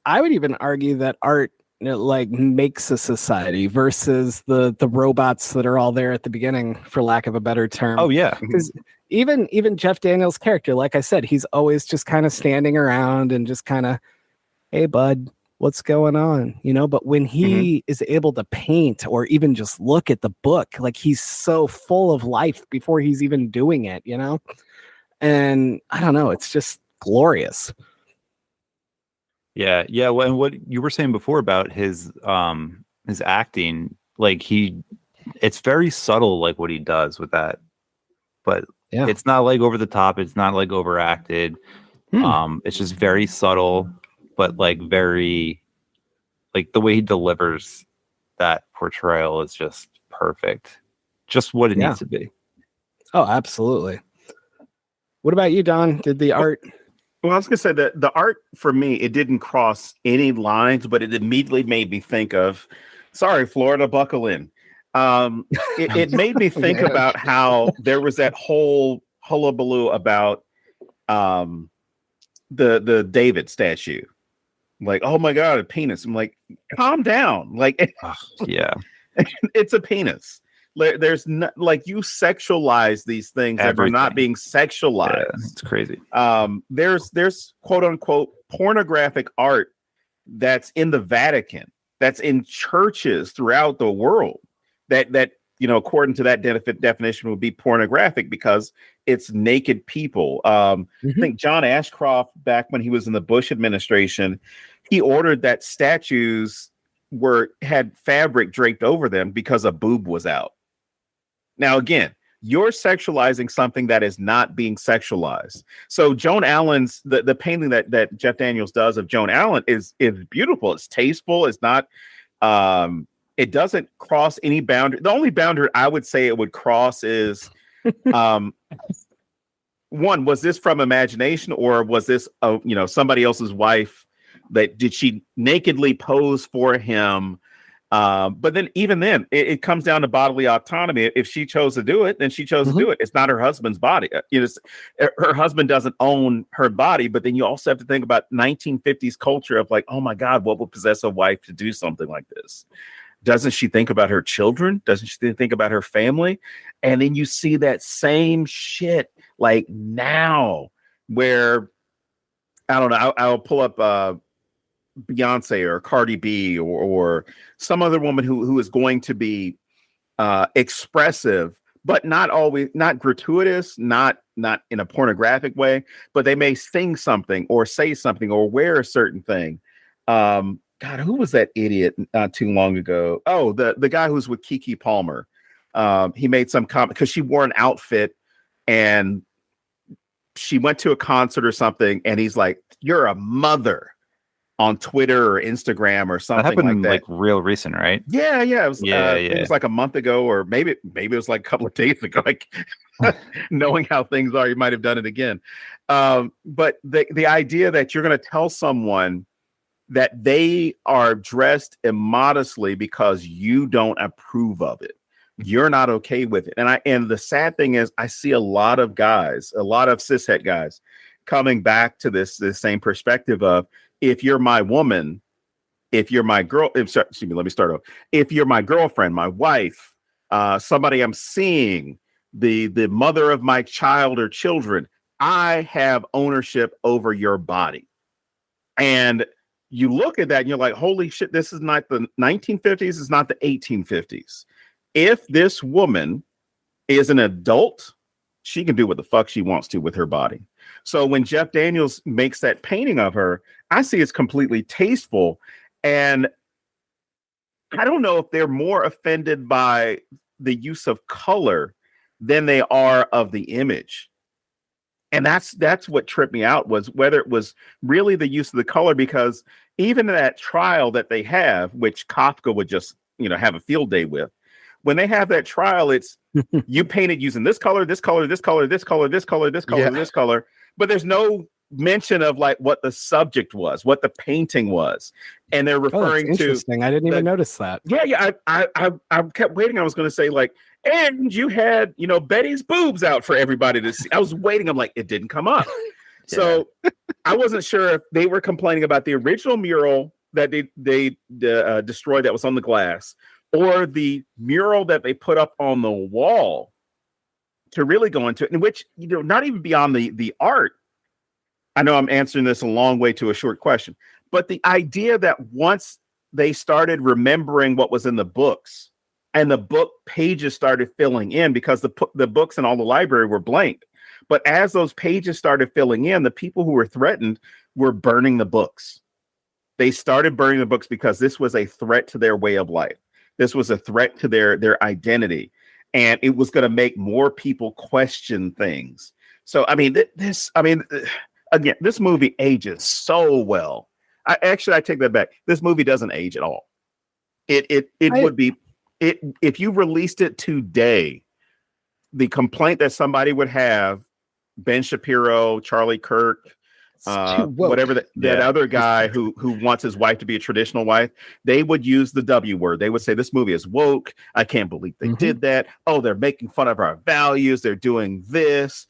I would even argue that art like makes a society versus the robots that are all there at the beginning, for lack of a better term. Oh yeah, because even Jeff Daniels' character, like I said, he's always just kind of standing around and just kind of, hey bud, what's going on, you know? But when he is able to paint or even just look at the book, like he's so full of life before he's even doing it, you know? And I don't know, it's just glorious. Yeah. Well, and what you were saying before about his acting, like it's very subtle, like what he does with that, but it's not like over the top. It's not like overacted. It's just very subtle, but like very, like the way he delivers that portrayal is just perfect. Just what it needs to be. Oh, absolutely. What about you, Don? Did the art? Well, I was going to say that the art for me, it didn't cross any lines, but it immediately made me think of, sorry, Florida, buckle in. It made me think about how there was that whole hullabaloo about the David statue. Like, oh my God, a penis. I'm like, calm down. Like, yeah, it's a penis. There's not, like, you sexualize these things that are not being sexualized. Yeah, it's crazy. There's quote unquote pornographic art that's in the Vatican, that's in churches throughout the world that according to that definition would be pornographic because it's naked people. I think John Ashcroft, back when he was in the Bush administration, he ordered that statues had fabric draped over them because a boob was out. Now, again, you're sexualizing something that is not being sexualized. So Joan Allen's the painting that Jeff Daniels does of Joan Allen is beautiful. It's tasteful. It's not it doesn't cross any boundary. The only boundary I would say it would cross is one, was this from imagination, or was this somebody else's wife? Did she nakedly pose for him? But then even then, it comes down to bodily autonomy. If she chose to do it, then she chose to do it. It's not her husband's body. Her husband doesn't own her body. But then you also have to think about 1950s culture of like, oh my God, what would possess a wife to do something like this? Doesn't she think about her children? Doesn't she think about her family? And then you see that same shit like now, where I don't know. I'll pull up Beyonce or Cardi B or some other woman who is going to be expressive, but not gratuitous, not in a pornographic way, but they may sing something or say something or wear a certain thing. God, who was that idiot not too long ago? Oh, the guy who's with Keke Palmer. He made some comment because she wore an outfit and she went to a concert or something, and he's like, "You're a mother," on Twitter or Instagram or something. That happened like real recent, right? Yeah. It was, it was like a month ago, or maybe it was like a couple of days ago. Like, knowing how things are, you might have done it again. But the idea that you're going to tell someone that they are dressed immodestly because you don't approve of it, you're not okay with it. And the sad thing is, I see a lot of guys, a lot of cishet guys, coming back to this same perspective of, if you're my woman, if you're my girl, excuse me, let me start over. If you're my girlfriend, my wife, somebody I'm seeing, the mother of my child or children, I have ownership over your body. And you look at that and you're like, holy shit, this is not the 1950s, it's not the 1850s. If this woman is an adult, she can do what the fuck she wants to with her body. So when Jeff Daniels makes that painting of her, I see it's completely tasteful. And I don't know if they're more offended by the use of color than they are of the image. And that's what tripped me out, was whether it was really the use of the color, because even in that trial that they have, which Kafka would just, have a field day with, when they have that trial, it's you painted using this color, this color, this color, this color, this color, this color, this color, but there's no mention of like what the subject was, what the painting was, and they're referring to. Interesting. I didn't even notice that. Yeah. I kept waiting. I was going to say like, and you had Betty's boobs out for everybody to see. I was waiting. I'm like, it didn't come up. So I wasn't sure if they were complaining about the original mural that they destroyed that was on the glass, or the mural that they put up on the wall to really go into it, in which, not even beyond the art. I know I'm answering this a long way to a short question, but the idea that once they started remembering what was in the books and the book pages started filling in, because the books in all the library were blank. But as those pages started filling in, the people who were threatened were burning the books. They started burning the books because this was a threat to their way of life. This was a threat to their identity, and it was going to make more people question things. So, I mean, again, this movie ages so well. I take that back. This movie doesn't age at all. It would be if you released it today, the complaint that somebody would have, Ben Shapiro, Charlie Kirk, whatever that other guy who wants his wife to be a traditional wife, they would use the W word. They would say, this movie is woke. I can't believe they did that. Oh, they're making fun of our values. They're doing this.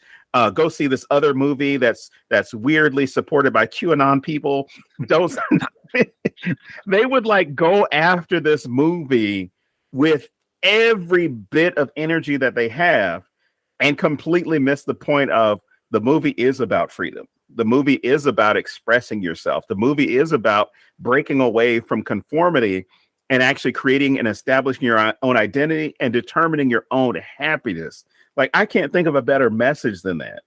Go see this other movie that's weirdly supported by QAnon people. Those they would like go after this movie with every bit of energy that they have and completely miss the point of the movie is about freedom. The movie is about expressing yourself. The movie is about breaking away from conformity and actually creating and establishing your own identity and determining your own happiness. Like, I can't think of a better message than that.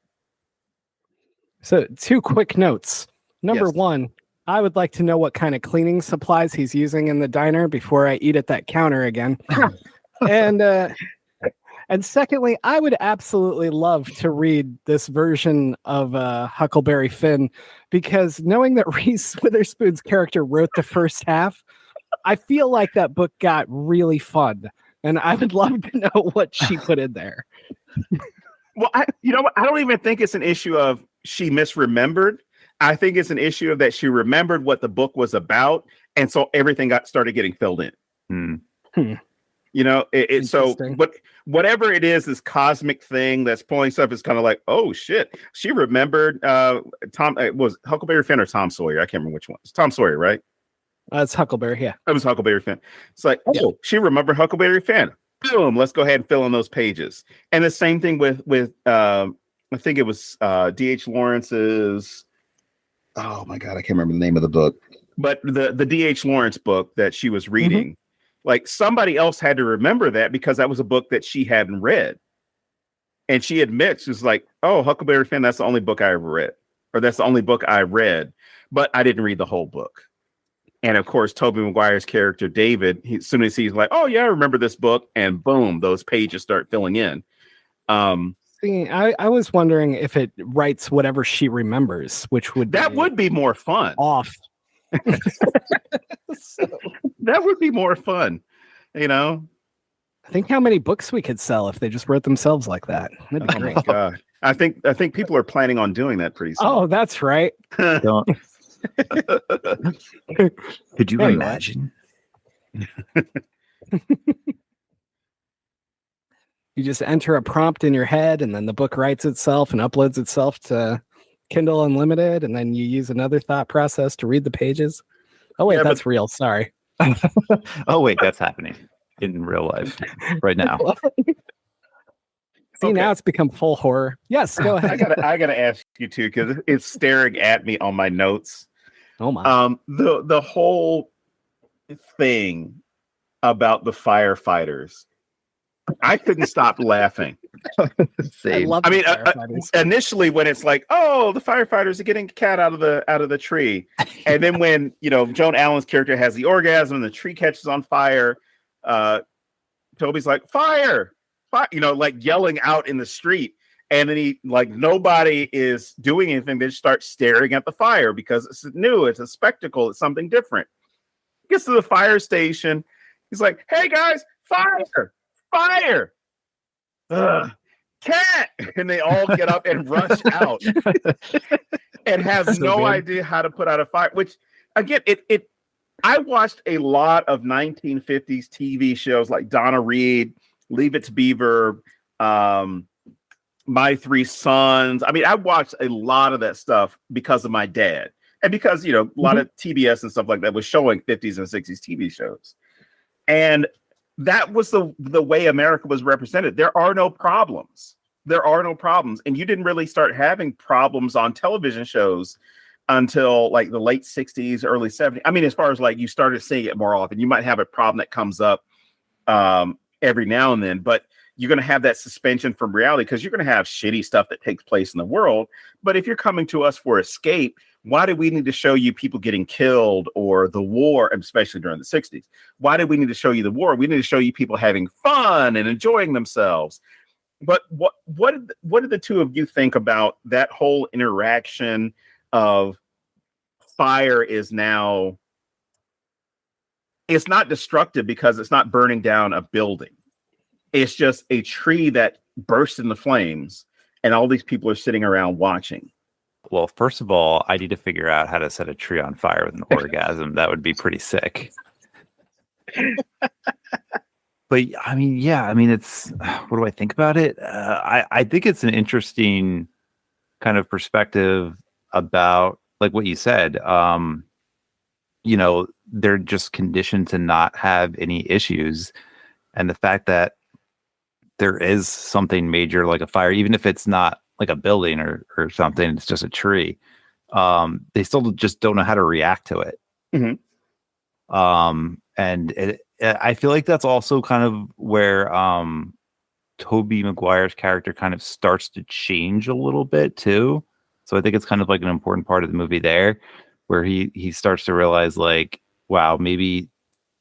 So 2 quick notes. Number 1, I would like to know what kind of cleaning supplies he's using in the diner before I eat at that counter again. And secondly, I would absolutely love to read this version of Huckleberry Finn, because knowing that Reese Witherspoon's character wrote the first half, I feel like that book got really fun, and I would love to know what she put in there. Well, you know what? I don't even think it's an issue of she misremembered. I think it's an issue of that she remembered what the book was about, and so everything started getting filled in. You know, so whatever it is, this cosmic thing that's pulling stuff is kind of like, oh shit, she remembered Tom. It was Huckleberry Finn or Tom Sawyer. I can't remember which one. It's Tom Sawyer, right? It's Huckleberry. Yeah, it was Huckleberry Finn. It's like, she remembered Huckleberry Finn. Boom, let's go ahead and fill in those pages. And the same thing with I think it was D.H. Lawrence's. Oh my God, I can't remember the name of the book, but the D.H. Lawrence book that she was reading. Like, somebody else had to remember that because that was a book that she hadn't read. And she admits, she's like, oh, Huckleberry Finn, that's the only book I ever read. Or that's the only book I read. But I didn't read the whole book. And of course, Tobey Maguire's character, David, as soon as he's like, oh, yeah, I remember this book. And boom, those pages start filling in. See, I was wondering if it writes whatever she remembers, which would be more fun. Off. That would be more fun, you know. Think how many books we could sell if they just wrote themselves like that. That'd be great. My God. I think people are planning on doing that pretty soon. Oh, that's right. Could you imagine? You just enter a prompt in your head, and then the book writes itself and uploads itself to Kindle Unlimited, and then you use another thought process to read the pages. Oh wait, that's real. Sorry. Oh wait, that's happening in real life right now. See, now it's become full horror. Yes, go ahead. I gotta ask you too, because it's staring at me on my notes. Oh my. The whole thing about the firefighters, I couldn't stop laughing. Same. I mean, initially when it's like, oh, the firefighters are getting the cat out of the tree, and then when Joan Allen's character has the orgasm and the tree catches on fire, Toby's like, fire, like yelling out in the street, and then he nobody is doing anything. They just start staring at the fire because it's new, it's a spectacle, it's something different. Gets to the fire station, he's like, hey guys, fire. Cat, and they all get up and rush out and have no idea how to put out a fire. Which again, I watched a lot of 1950s TV shows like Donna Reed, Leave It to Beaver, My Three Sons. I mean, I watched a lot of that stuff because of my dad, and because a lot of TBS and stuff like that was showing 50s and 60s TV shows, and that was the way America was represented. There are no problems. And you didn't really start having problems on television shows until like the late 60s, early 70s. I mean, as far as you started seeing it more often, you might have a problem that comes up every now and then, but you're going to have that suspension from reality because you're going to have shitty stuff that takes place in the world. But if you're coming to us for escape, why do we need to show you people getting killed or the war, especially during the 60s? Why do we need to show you the war? We need to show you people having fun and enjoying themselves. But what did the two of you think about that whole interaction of fire is now, it's not destructive because it's not burning down a building. It's just a tree that burst into flames, and all these people are sitting around watching. Well, first of all, I need to figure out how to set a tree on fire with an orgasm. That would be pretty sick. But I mean, yeah, I mean, it's what do I think about it? I think it's an interesting kind of perspective about like what you said. You know, they're just conditioned to not have any issues, and the fact that there is something major like a fire, even if it's not like a building or something, it's just a tree. They still just don't know how to react to it. Mm-hmm. And I feel like that's also kind of where Tobey Maguire's character kind of starts to change a little bit too. So I think it's kind of like an important part of the movie there, where he starts to realize like, wow, maybe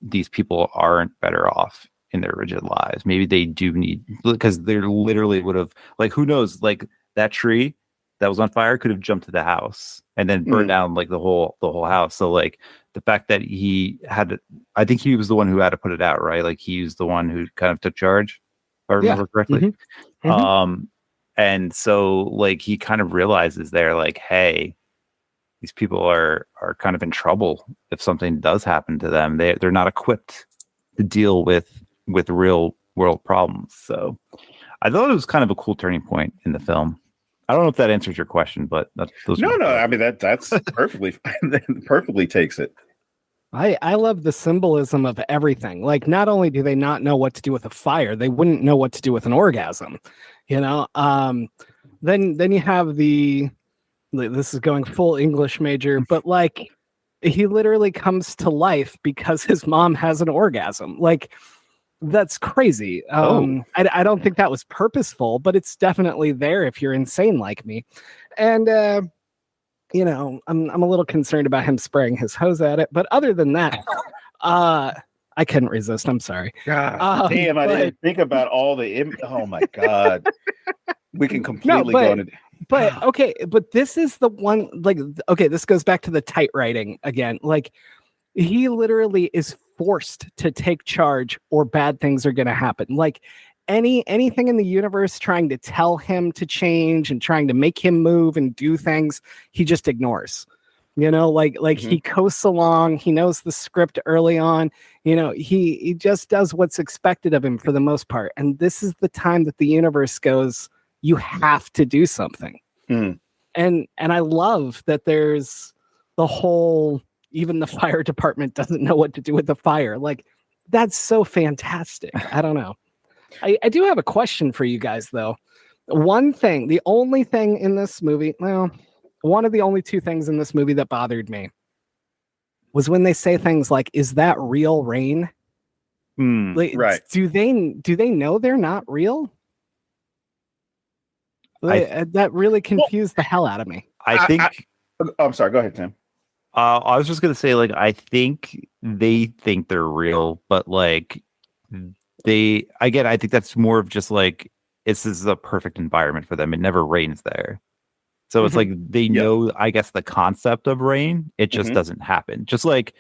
these people aren't better off in their rigid lives. Maybe they do need, because they literally would have, like, who knows, like that tree that was on fire could have jumped to the house and then burned down like the whole house. So like the fact that he had to, I think he was the one who had to put it out, right? Like he was the one who kind of took charge, if I remember correctly. And so like he kind of realizes there, like, hey, these people are kind of in trouble if something does happen to them. They're not equipped to deal with real world problems. So I thought it was kind of a cool turning point in the film. I don't know if that answers your question, but no. I mean that's perfectly perfectly takes it. I love the symbolism of everything. Like, not only do they not know what to do with a fire, they wouldn't know what to do with an orgasm. You know, then you have this is going full English major, but like he literally comes to life because his mom has an orgasm. Like, that's crazy. I don't think that was purposeful, but it's definitely there if you're insane like me. And you know, I'm a little concerned about him spraying his hose at it, but other than that, I couldn't resist. I'm sorry. God damn, I didn't think about all the. Oh my god, we can completely go into. But okay, but this is the one. Like, okay, this goes back to the tight writing again. Like, he literally is forced to take charge, or bad things are going to happen. Like, anything in the universe trying to tell him to change and trying to make him move and do things, he just ignores. You know, like he coasts along. He knows the script early on. You know, he just does what's expected of him for the most part. And this is the time that the universe goes, you have to do something. And I love that there's the whole, even the fire department doesn't know what to do with the fire. Like, that's so fantastic. I don't know. I do have a question for you guys, though. One thing, the only thing in this movie, well, one of the only two things in this movie that bothered me was when they say things like, is that real rain? Like, right. Do they know they're not real? That really confused the hell out of me. I think. I'm sorry. Go ahead, Tim. I was just gonna say, like, I think they think they're real, but like I think that's more of just like this is a perfect environment for them. It never rains there, so it's like they know, I guess, the concept of rain. It just doesn't happen. Just like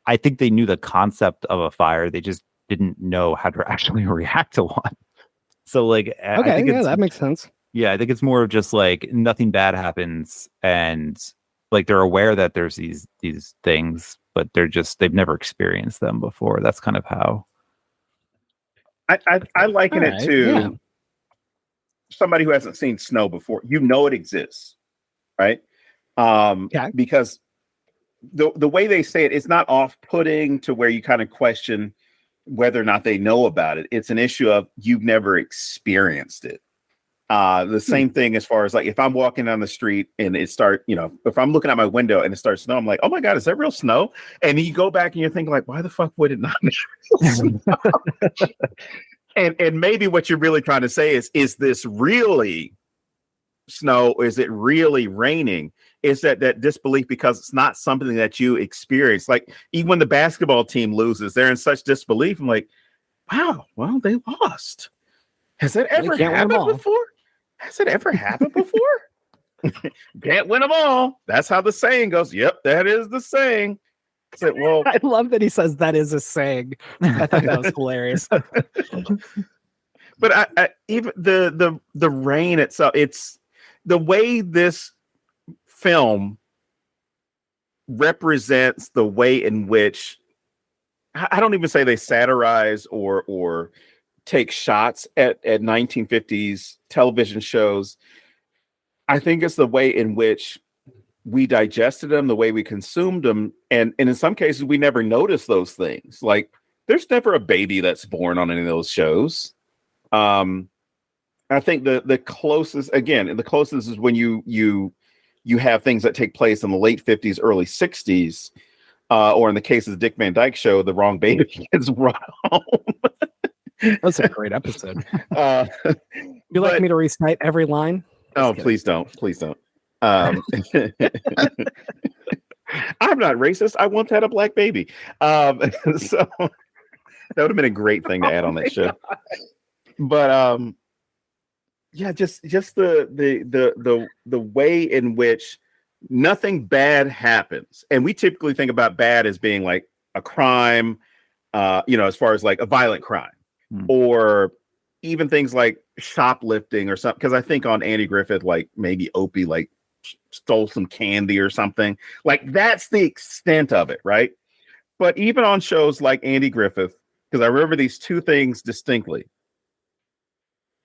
I think they knew the concept of a fire, they just didn't know how to actually react to one. So like, I think that makes sense. Yeah, I think it's more of just like nothing bad happens, and like they're aware that there's these things, but they've never experienced them before. That's kind of how I liken it to somebody who hasn't seen snow before. You know it exists, right? Because the way they say it, it's not off-putting to where you kind of question whether or not they know about it. It's an issue of you've never experienced it. The same thing as far as like if I'm walking down the street and it starts, you know, if I'm looking out my window and it starts snow, I'm like, oh my God, is that real snow? And you go back and you're thinking like, why the fuck would it not be real snow? and maybe what you're really trying to say is this really snow, or is it really raining? Is that disbelief because it's not something that you experience? Like even when the basketball team loses, they're in such disbelief. I'm like, wow, well, they lost. Has that ever happened before? Has it ever happened before? Can't win them all. That's how the saying goes. Yep, that is the saying. I said, well, I love that he says that is a saying. I thought that was hilarious. But I even the rain itself, it's the way this film represents the way in which I don't even say they satirize or take shots at 1950s television shows. I think it's the way in which we digested them, the way we consumed them, and in some cases we never noticed those things. Like there's never a baby that's born on any of those shows. I think the closest is when you have things that take place in the late 50s, early 60s, or in the case of the Dick Van Dyke Show, the wrong baby is brought home. That's a great episode. You like me to recite every line? Oh, please don't. I'm not racist. I once had a black baby. So that would have been a great thing to add on that show. God. But yeah, just the way in which nothing bad happens, and we typically think about bad as being like a crime, as far as like a violent crime, or even things like shoplifting or something. Because I think on Andy Griffith, like maybe Opie like stole some candy or something. Like that's the extent of it, right? But even on shows like Andy Griffith, because I remember these two things distinctly.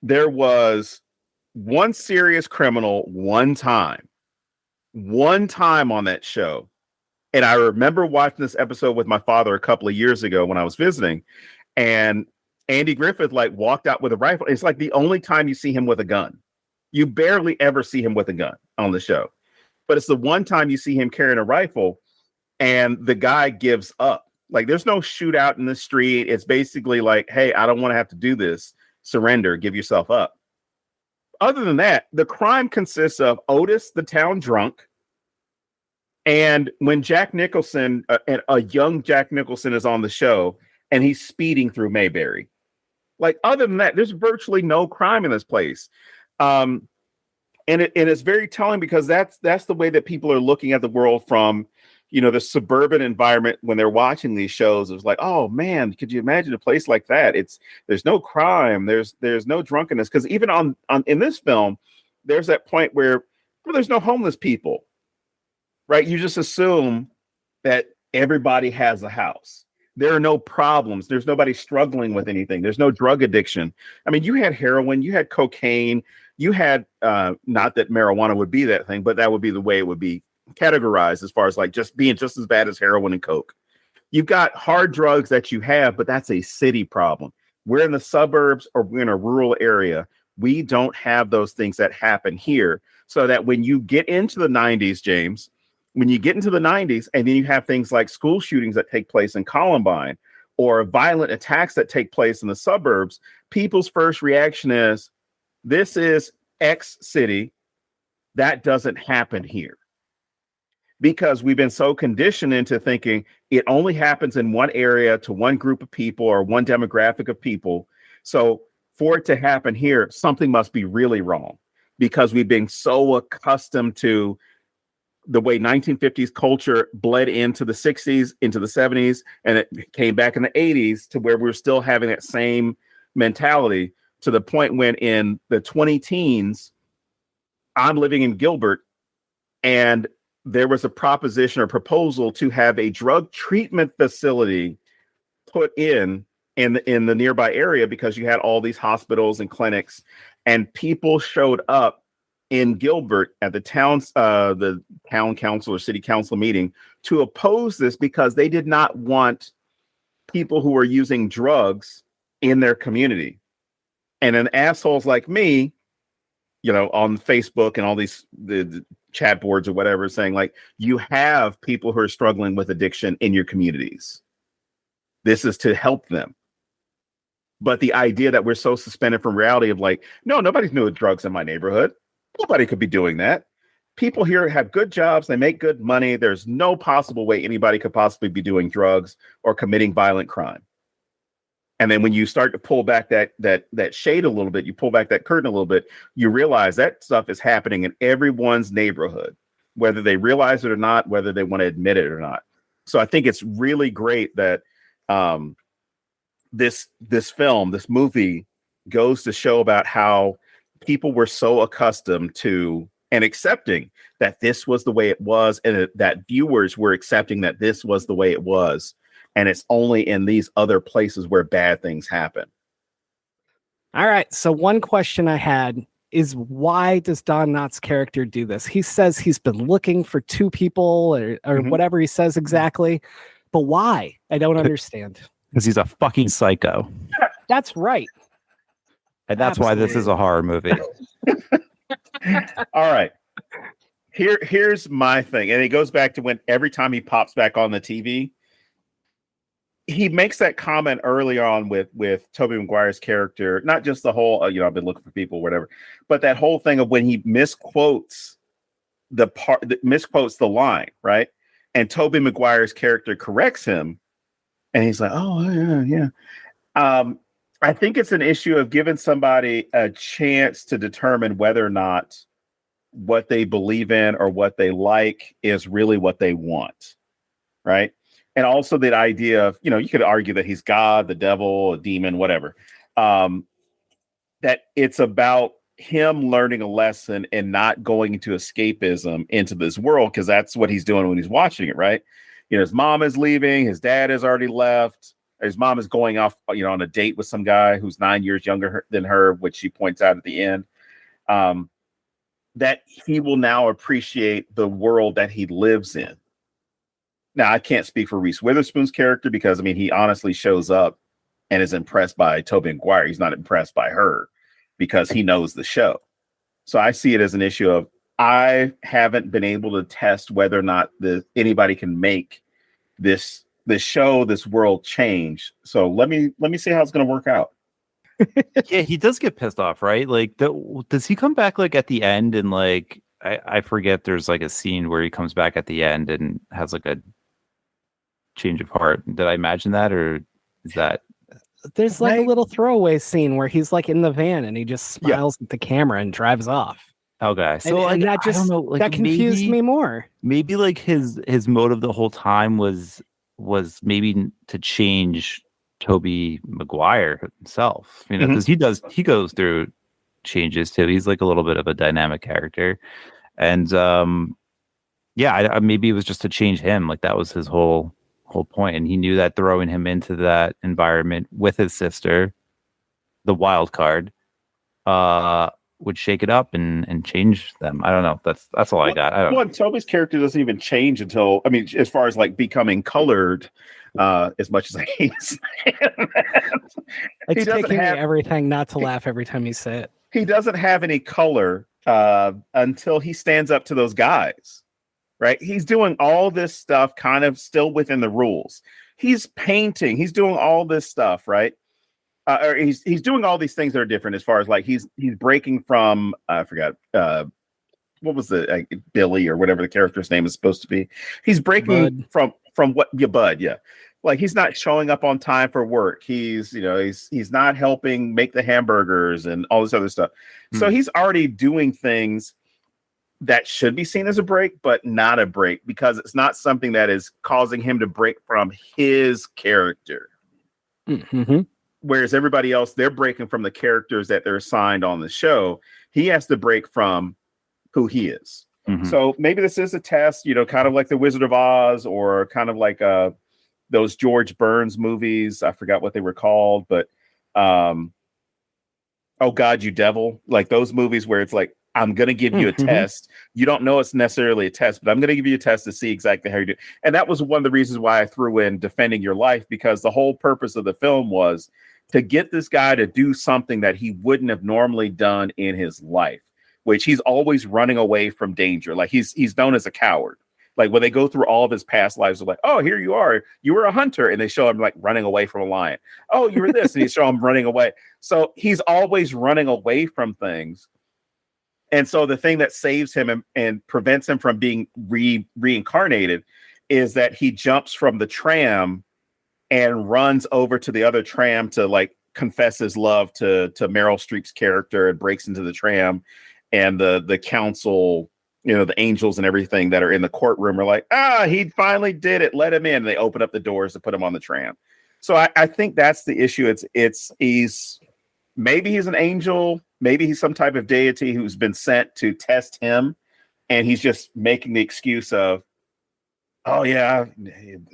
There was one serious criminal one time on that show. And I remember watching this episode with my father a couple of years ago when I was visiting, and Andy Griffith like walked out with a rifle. It's like the only time you see him with a gun. You barely ever see him with a gun on the show, but it's the one time you see him carrying a rifle, and the guy gives up. Like there's no shootout in the street. It's basically like, hey, I don't want to have to do this. Surrender, give yourself up. Other than that, the crime consists of Otis, the town drunk, and when Jack Nicholson, a young Jack Nicholson, is on the show and he's speeding through Mayberry. Like other than that, there's virtually no crime in this place. And it's very telling because that's the way that people are looking at the world from, the suburban environment when they're watching these shows. It's like, oh man, could you imagine a place like that? There's no crime, there's no drunkenness. Because even on in this film, there's that point where there's no homeless people, right? You just assume that everybody has a house. There are no problems. There's nobody struggling with anything. There's no drug addiction. I mean, you had heroin, you had cocaine, you had not that marijuana would be that thing, but that would be the way it would be categorized as far as like just being just as bad as heroin and coke. You've got hard drugs that you have, but that's a city problem. We're in the suburbs or we're in a rural area. We don't have those things that happen here. So that when you get into the 90s, James, when you get into the 90s and then you have things like school shootings that take place in Columbine or violent attacks that take place in the suburbs, people's first reaction is, this is X city. That doesn't happen here. Because we've been so conditioned into thinking it only happens in one area to one group of people or one demographic of people. So for it to happen here, something must be really wrong because we've been so accustomed to the way 1950s culture bled into the 60s, into the 70s, and it came back in the 80s to where we're still having that same mentality to the point when in the 20 teens, I'm living in Gilbert and there was a proposition or proposal to have a drug treatment facility put in the nearby area because you had all these hospitals and clinics, and people showed up in Gilbert at the town council or city council meeting to oppose this because they did not want people who were using drugs in their community. And then assholes like me, on Facebook and all these the chat boards or whatever, saying like, you have people who are struggling with addiction in your communities. This is to help them. But the idea that we're so suspended from reality of like, no, nobody's doing drugs in my neighborhood. Nobody could be doing that. People here have good jobs. They make good money. There's no possible way anybody could possibly be doing drugs or committing violent crime. And then when you start to pull back that shade a little bit, you pull back that curtain a little bit, you realize that stuff is happening in everyone's neighborhood, whether they realize it or not, whether they want to admit it or not. So I think it's really great that this movie goes to show about how people were so accustomed to and accepting that this was the way it was, and that viewers were accepting that this was the way it was, and it's only in these other places where bad things happen. All right. So one question I had is, why does Don Knotts' character do this? He says he's been looking for two people or whatever he says exactly, but why? I don't understand. Because he's a fucking psycho. That's right. And that's why this is a horror movie. All right. Here's my thing. And it goes back to when every time he pops back on the TV, he makes that comment early on with Tobey Maguire's character, not just the whole, I've been looking for people, whatever, but that whole thing of when he misquotes the line, right? And Tobey Maguire's character corrects him, and he's like, "Oh, yeah." I think it's an issue of giving somebody a chance to determine whether or not what they believe in or what they like is really what they want, right? And also that idea of, you could argue that he's God, the devil, a demon, whatever. That it's about him learning a lesson and not going into escapism into this world, because that's what he's doing when he's watching it, right? His mom is leaving, his dad has already left, his mom is going off, on a date with some guy who's 9 years younger than her, which she points out at the end. That he will now appreciate the world that he lives in. Now, I can't speak for Reese Witherspoon's character because, he honestly shows up and is impressed by Tobey Maguire. He's not impressed by her because he knows the show. So I see it as an issue of, I haven't been able to test whether or not anybody can make this show, this world change. So let me see how it's going to work out. Yeah, he does get pissed off, right? Like, does he come back like at the end and like I forget? There's like a scene where he comes back at the end and has like a change of heart. Did I imagine that, or is that? There's like a little throwaway scene where he's like in the van and he just smiles at the camera and drives off. Okay, so and that just, I don't know, like, that confused me more. Maybe like his motive the whole time was maybe to change Tobey Maguire himself, because he goes through changes too. He's like a little bit of a dynamic character, and maybe it was just to change him. Like that was his whole point, and he knew that throwing him into that environment with his sister, the wild card, would shake it up and change them. I don't know. That's all I got. I don't know. Tobey's character doesn't even change until, as far as like becoming colored, as much as I hate saying that. It's taking me everything not to laugh every time you say it. He doesn't have any color until he stands up to those guys, right? He's doing all this stuff kind of still within the rules. He's painting. He's doing all this stuff, right? Or he's doing all these things that are different as far as like he's breaking from I forgot what was the Billy or whatever the character's name is supposed to be. He's breaking from what Bud, yeah. Like he's not showing up on time for work. He's not helping make the hamburgers and all this other stuff. So he's already doing things that should be seen as a break, but not a break because it's not something that is causing him to break from his character. Mm-hmm. Whereas everybody else, they're breaking from the characters that they're assigned on the show. He has to break from who he is. Mm-hmm. So maybe this is a test, kind of like the Wizard of Oz or kind of like those George Burns movies. I forgot what they were called, but Oh God, You Devil. Like those movies where it's like, I'm going to give you a test. You don't know it's necessarily a test, but I'm going to give you a test to see exactly how you do. And that was one of the reasons why I threw in Defending Your Life, because the whole purpose of the film was to get this guy to do something that he wouldn't have normally done in his life, which he's always running away from danger. Like he's known as a coward. Like when they go through all of his past lives, they're like, oh, here you are. You were a hunter. And they show him like running away from a lion. Oh, you were this. And they show him running away. So he's always running away from things. And so the thing that saves him and prevents him from being reincarnated is that he jumps from the tram and runs over to the other tram to like confess his love to Meryl Streep's character and breaks into the tram. And the council, the angels and everything that are in the courtroom are like, he finally did it. Let him in. And they open up the doors to put him on the tram. So I think that's the issue. maybe he's an angel, maybe he's some type of deity who's been sent to test him, and he's just making the excuse of, oh yeah,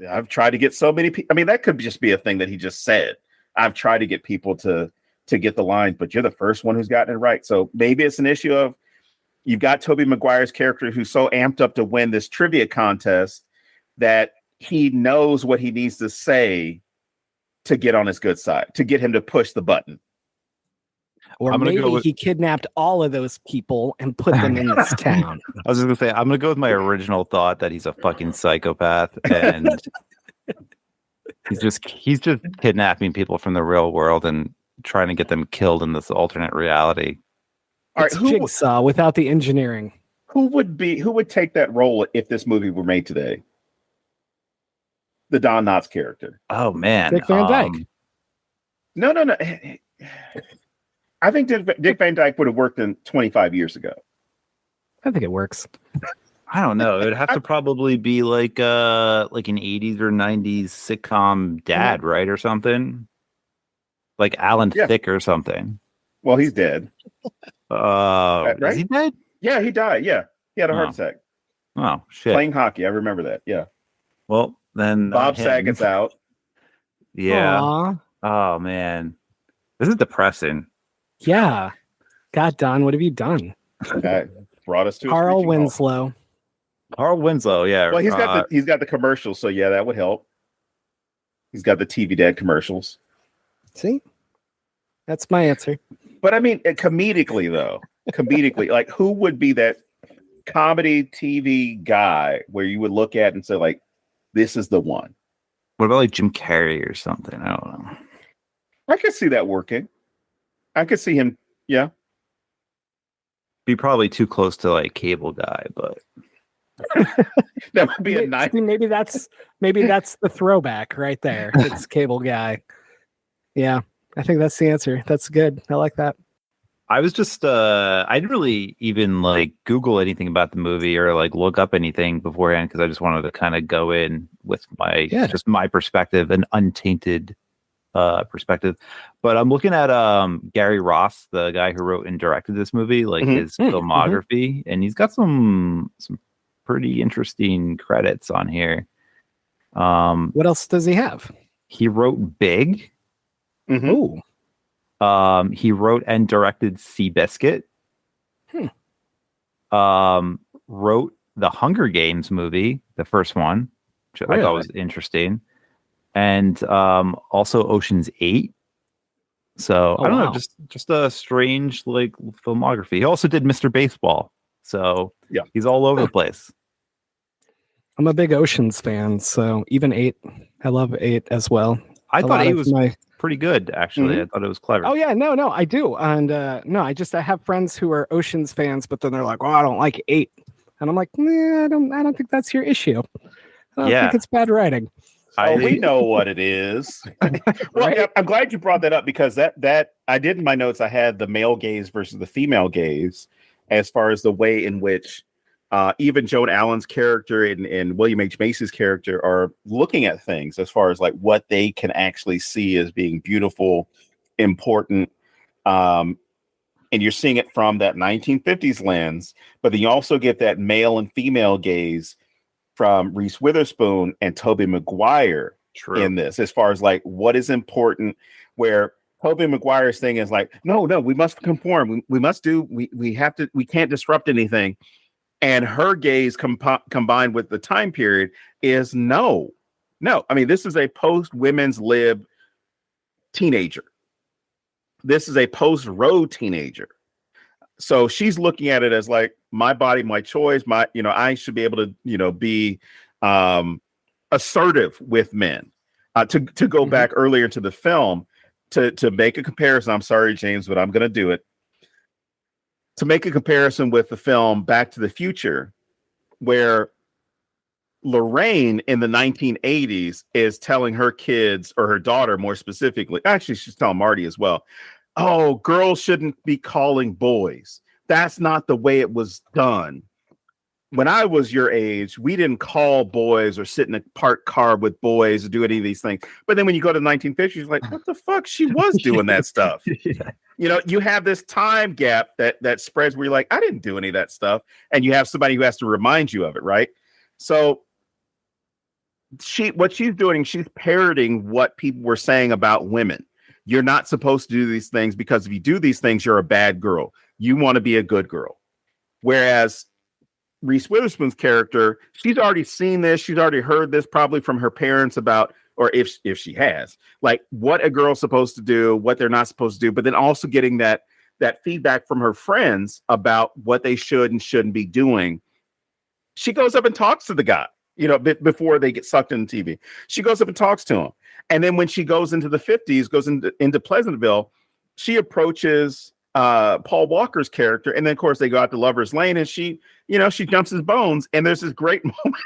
I've tried to get so many people. I mean, that could just be a thing that he just said. I've tried to get people to get the lines, but you're the first one who's gotten it right. So maybe it's an issue of, you've got Tobey Maguire's character who's so amped up to win this trivia contest that he knows what he needs to say to get on his good side, to get him to push the button. Or maybe he kidnapped all of those people and put them in this town. I was just gonna say, I'm gonna go with my original thought that he's a fucking psychopath, and he's just kidnapping people from the real world and trying to get them killed in this alternate reality. All right, Jigsaw without the engineering. Who would take that role if this movie were made today? The Don Knotts character. Oh man, Dick Van Dyke. No. I think Dick Van Dyke would have worked in 25 years ago. I think it works. I don't know. It would have to probably be like an 80s or 90s sitcom dad, right? Or something. Like Alan Thicke or something. Well, he's dead. Right? Is he dead? Yeah, he died. Yeah. He had a heart attack. Oh, shit. Playing hockey. I remember that. Yeah. Well, then Bob Saget's out. Yeah. Aww. Oh, man. This is depressing. Yeah. God, Don, what have you done? That brought us to Carl Winslow. Carl Winslow, yeah. Well, he's got the commercials, so yeah, that would help. He's got the TV Dad commercials. See? That's my answer. But I mean, comedically, like, who would be that comedy TV guy where you would look at and say, like, this is the one? What about like Jim Carrey or something? I don't know. I could see that working. I could see him, yeah. Be probably too close to like Cable Guy, but that would be a nice. Maybe that's the throwback right there. It's Cable Guy. Yeah, I think that's the answer. That's good. I like that. I was just I didn't really even like Google anything about the movie or like look up anything beforehand because I just wanted to kind of go in with just my perspective, an untainted perspective. But I'm looking at Gary Ross, the guy who wrote and directed this movie, like his filmography, and he's got some pretty interesting credits on here. What else does he have? He wrote Big. Ooh. He wrote and directed Seabiscuit. Wrote the Hunger Games movie, the first one, which I thought was interesting. And also Ocean's 8. So I don't know, just a strange like filmography. He also did Mr. Baseball. So yeah, he's all over the place. I'm a big Oceans fan, so even 8. I love 8 as well. I thought 8 was pretty good, actually. I thought it was clever. Oh yeah, no, I do. And I have friends who are Oceans fans, but then they're like, "Oh, I don't like 8." And I'm like, "Nah, I don't think that's your issue. I don't think it's bad writing." We know what it is. Well, yeah, I'm glad you brought that up because that I did in my notes. I had the male gaze versus the female gaze as far as the way in which even Joan Allen's character and William H. Macy's character are looking at things as far as like what they can actually see as being beautiful, important. And you're seeing it from that 1950s lens, but then you also get that male and female gaze from Reese Witherspoon and Tobey Maguire in this, as far as like what is important, where Tobey Maguire's thing is like, no, we must conform. We must do, we have to, we can't disrupt anything. And her gaze combined with the time period is no. I mean, this is a post-women's lib teenager. This is a post-Roe teenager. So she's looking at it as like, my body, my choice, I should be able to, be assertive with men. To go back earlier to the film, to make a comparison. I'm sorry, James, but I'm going to do it. To make a comparison with the film Back to the Future, where Lorraine in the 1980s is telling her kids, or her daughter more specifically, actually she's telling Marty as well, oh, girls shouldn't be calling boys. That's not the way it was done. when I was your age, we didn't call boys or sit in a parked car with boys or do any of these things. But then when you go to the 1950s, you're like, what the fuck? She was doing that stuff. Yeah. You know, you have this time gap that spreads where you're like, I didn't do any of that stuff. And you have somebody who has to remind you of it, right? So what she's doing, she's parroting what people were saying about women. You're not supposed to do these things because if you do these things, you're a bad girl. You want to be a good girl. Whereas Reese Witherspoon's character, she's already seen this. She's already heard this probably from her parents about, or if she has, like what a girl's supposed to do, what they're not supposed to do, but then also getting that feedback from her friends about what they should and shouldn't be doing. She goes up and talks to the guy, before they get sucked into TV. She goes up and talks to him. And then when she goes into the 50s, goes into Pleasantville, she approaches Paul Walker's character. And then, of course, they go out to Lover's Lane and she jumps his bones. And there's this great moment.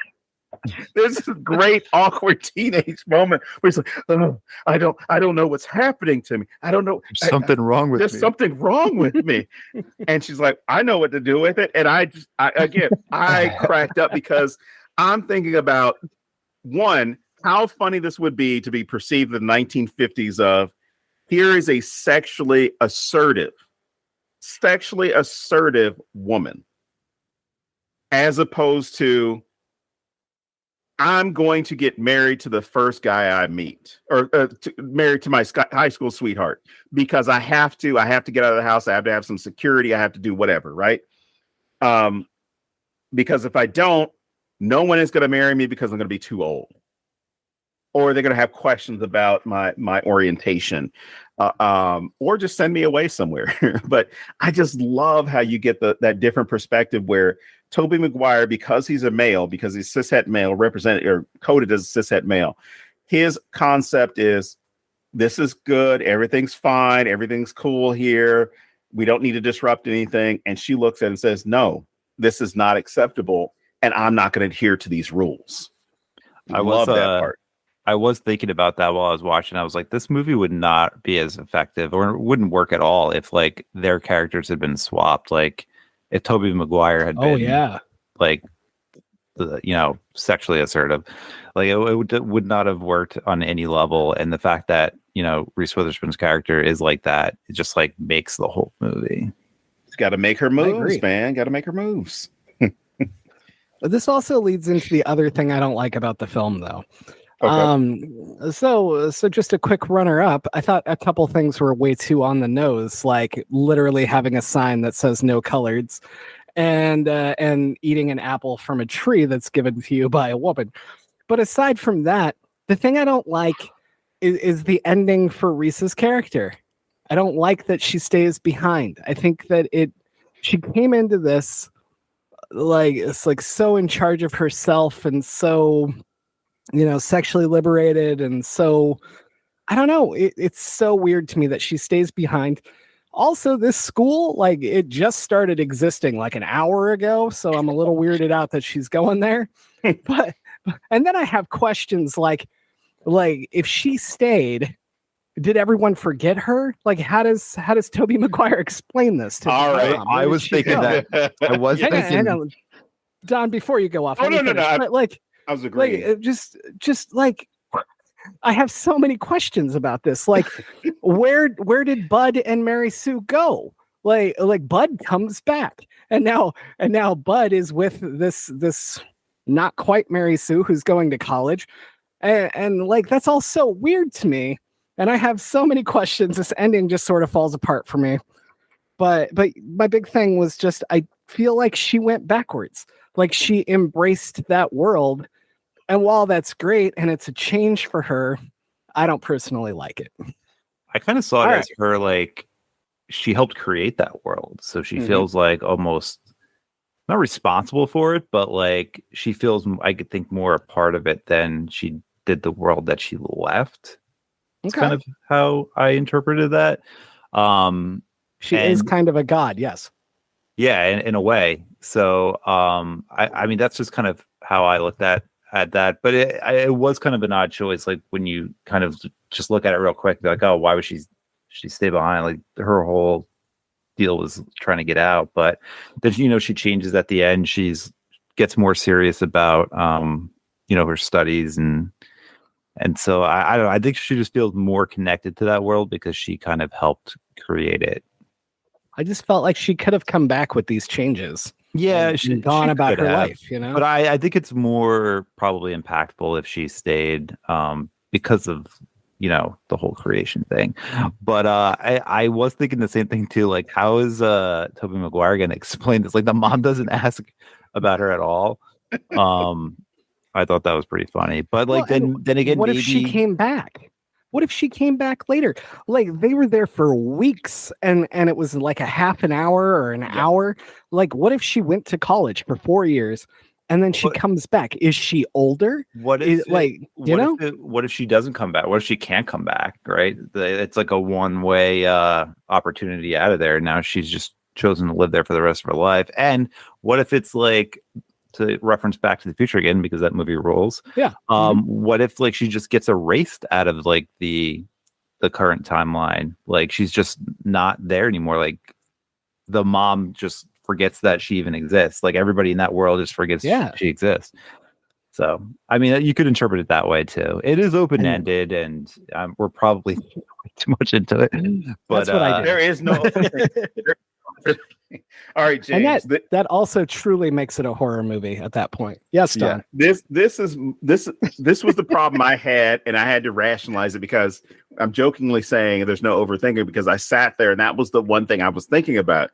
There's this great awkward teenage moment where he's like, oh, I don't know what's happening to me. I don't know. There's something wrong with me. There's something wrong with me. And she's like, I know what to do with it. And I cracked up because I'm thinking about, one, how funny this would be to be perceived in the 1950s of, here is a sexually assertive woman, as opposed to, I'm going to get married to the first guy I meet, or married to my high school sweetheart, because I have to get out of the house. I have to have some security. I have to do whatever. Right. Because if I don't, no one is going to marry me because I'm going to be too old, or they're going to have questions about my orientation, or just send me away somewhere. But I just love how you get that different perspective where Tobey Maguire, because he's a male, because he's cishet male, represented or coded as a cishet male, his concept is, this is good, everything's fine, everything's cool here, we don't need to disrupt anything. And she looks at it and says, no, this is not acceptable, and I'm not going to adhere to these rules. I love that part. I was thinking about that while I was watching. I was like, this movie would not be as effective, or it wouldn't work at all if like their characters had been swapped. Like if Tobey Maguire had been like, sexually assertive, like it would not have worked on any level. And the fact that, Reese Witherspoon's character is like that, it just like makes the whole movie. It's got to make her moves, man. Got to make her moves. This also leads into the other thing I don't like about the film, though. Okay. So just a quick runner up. I thought a couple things were way too on the nose, like literally having a sign that says no coloreds, and eating an apple from a tree that's given to you by a woman. But aside from that, the thing I don't like is the ending for Reese's character. I don't like that she stays behind. I think that she came into this like it's like so in charge of herself and so sexually liberated, and so I don't know, it's so weird to me that she stays behind. Also, this school, like, it just started existing like an hour ago, so I'm a little weirded out that she's going there. But and then I have questions like if she stayed, did everyone forget her? Like, how does Tobey Maguire explain this to all right Tom? I was thinking that. I was thinking. Hang on. Don, before you go off, no. I was agreeing. Like, just like, I have so many questions about this. Like, where did Bud and Mary Sue go? Like Bud comes back, and now Bud is with this not quite Mary Sue who's going to college, and like that's all so weird to me. And I have so many questions. This ending just sort of falls apart for me. But my big thing was just I feel like she went backwards. Like she embraced that world. And while that's great and it's a change for her, I don't personally like it. I kind of saw it as her, like, she helped create that world. So she feels like almost not responsible for it, but like she feels, I could think, more a part of it than she did the world that she left. It's kind of how I interpreted that. She is kind of a god, yes. Yeah, in a way. So, I mean, that's just kind of how I looked at that. But it was kind of an odd choice. Like when you kind of just look at it real quick, like, oh, why would she stay behind? Like her whole deal was trying to get out. But then, she changes at the end. She's gets more serious about her studies, and so I don't know, I think she just feels more connected to that world because she kind of helped create it. I just felt like she could have come back with these changes. Yeah, and gone about her life, But I think it's more probably impactful if she stayed, because of the whole creation thing. But I was thinking the same thing too. Like, how is Tobey Maguire gonna explain this? Like, the mom doesn't ask about her at all. I thought that was pretty funny. But like, then again, what if she came back? What if she came back later? Like, they were there for weeks and it was like a half an hour or an hour. Like, what if she went to college for 4 years and then she comes back? Is she older? What if she doesn't come back? What if she can't come back? Right? It's like a one-way opportunity out of there. Now she's just chosen to live there for the rest of her life. And what if it's like, to reference Back to the Future again, because that movie rules. Yeah. What if like she just gets erased out of like the current timeline? Like, she's just not there anymore. Like, the mom just forgets that she even exists. Like, everybody in that world just forgets she exists. So, I mean, you could interpret it that way too. It is open-ended, and we're probably too much into it. But that's what I did. There is no. All right, James. And that also truly makes it a horror movie at that point. Yes, Don. Yeah. This was the problem I had, and I had to rationalize it because I'm jokingly saying there's no overthinking, because I sat there and that was the one thing I was thinking about.